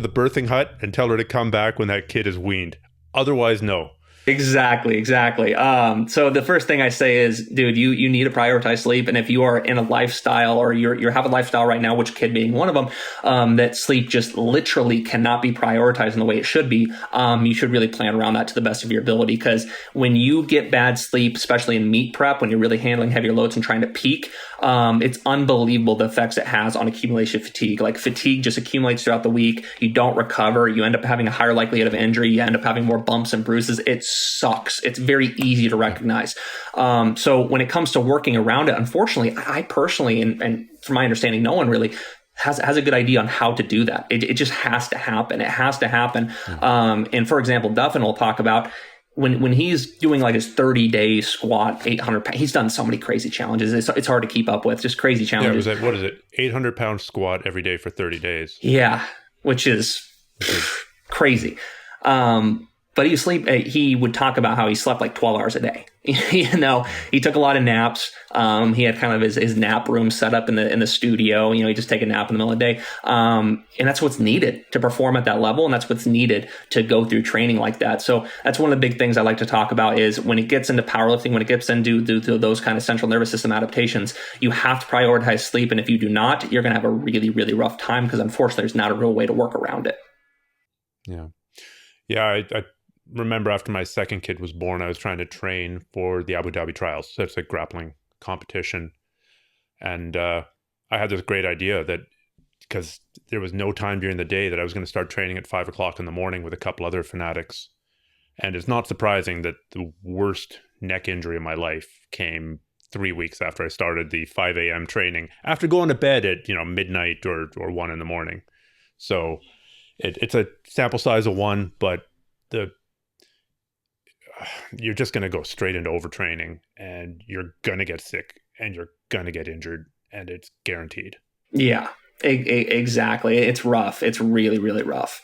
the birthing hut and tell her to come back when that kid is weaned. Otherwise, no. Exactly. So the first thing I say is, dude, you need to prioritize sleep. And if you are in a lifestyle, or you have a lifestyle right now, which kid being one of them, that sleep just literally cannot be prioritized in the way it should be, you should really plan around that to the best of your ability. Because when you get bad sleep, especially in meet prep, when you're really handling heavier loads and trying to peak, it's unbelievable the effects it has on accumulation fatigue. Like, fatigue just accumulates throughout the week. You don't recover. You end up having a higher likelihood of injury. You end up having more bumps and bruises. It sucks. It's very easy to recognize. So when it comes to working around it, unfortunately, I personally, and from my understanding, no one really has a good idea on how to do that. It just has to happen. It has to happen. And for example, Duffin will talk about when he's doing like his 30-day squat, 800 pounds, he's done so many crazy challenges. It's hard to keep up with, just crazy challenges. Yeah, what is it? 800-pound squat every day for 30 days. Yeah, which is crazy. But he would talk about how he slept like 12 hours a day. He took a lot of naps. He had kind of his nap room set up in the studio. He just take a nap in the middle of the day. And that's what's needed to perform at that level. And that's what's needed to go through training like that. So that's one of the big things I like to talk about is when it gets into powerlifting, when it gets into those kind of central nervous system adaptations, you have to prioritize sleep. And if you do not, you're going to have a really, really rough time, because unfortunately there's not a real way to work around it. Yeah. I remember after my second kid was born, I was trying to train for the Abu Dhabi trials. So it's a grappling competition. And I had this great idea that, because there was no time during the day, that I was going to start training at 5 o'clock in the morning with a couple other fanatics. And it's not surprising that the worst neck injury of my life came 3 weeks after I started the 5 a.m. training, after going to bed at midnight or 1 in the morning. So it's a sample size of 1, but you're just going to go straight into overtraining, and you're going to get sick, and you're going to get injured, and it's guaranteed. Yeah, exactly. It's rough. It's really, really rough.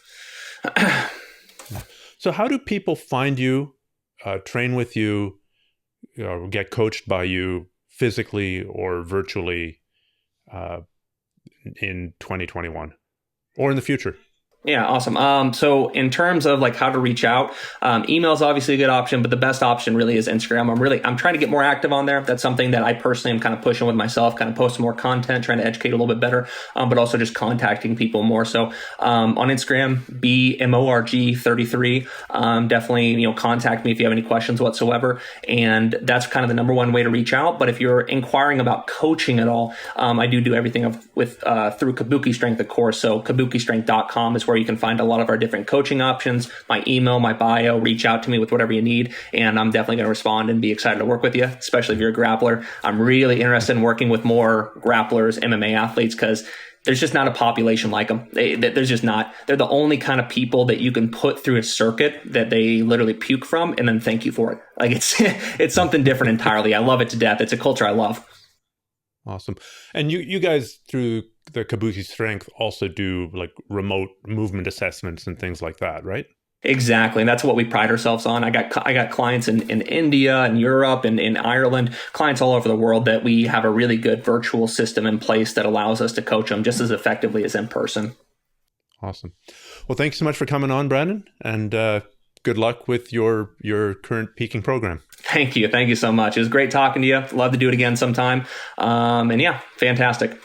So how do people find you, train with you, get coached by you physically or virtually in 2021 or in the future? Yeah, awesome. So in terms of like how to reach out, email is obviously a good option, but the best option really is Instagram. I'm trying to get more active on there. That's something that I personally am kind of pushing with myself, kind of posting more content, trying to educate a little bit better, but also just contacting people more. So on Instagram, BMORG33. Definitely, contact me if you have any questions whatsoever. And that's kind of the number one way to reach out. But if you're inquiring about coaching at all, I do everything through Kabuki Strength, of course. So kabukistrength.com is where you can find a lot of our different coaching options, my email, my bio. Reach out to me with whatever you need, and I'm definitely going to respond and be excited to work with you, especially if you're a grappler. I'm really interested in working with more grapplers, MMA athletes, because there's just not a population like them. There's just not. They're the only kind of people that you can put through a circuit that they literally puke from and then thank you for it. Like it's something different entirely. I love it to death. It's a culture I love. Awesome. And you guys through the Kabuki Strength also do like remote movement assessments and things like that, right? Exactly. And that's what we pride ourselves on. I got clients in India and Europe and in Ireland, clients all over the world that we have a really good virtual system in place that allows us to coach them just as effectively as in person. Awesome. Well, thanks so much for coming on, Brandon. And good luck with your current peaking program. Thank you. Thank you so much. It was great talking to you. Love to do it again sometime. And yeah, fantastic.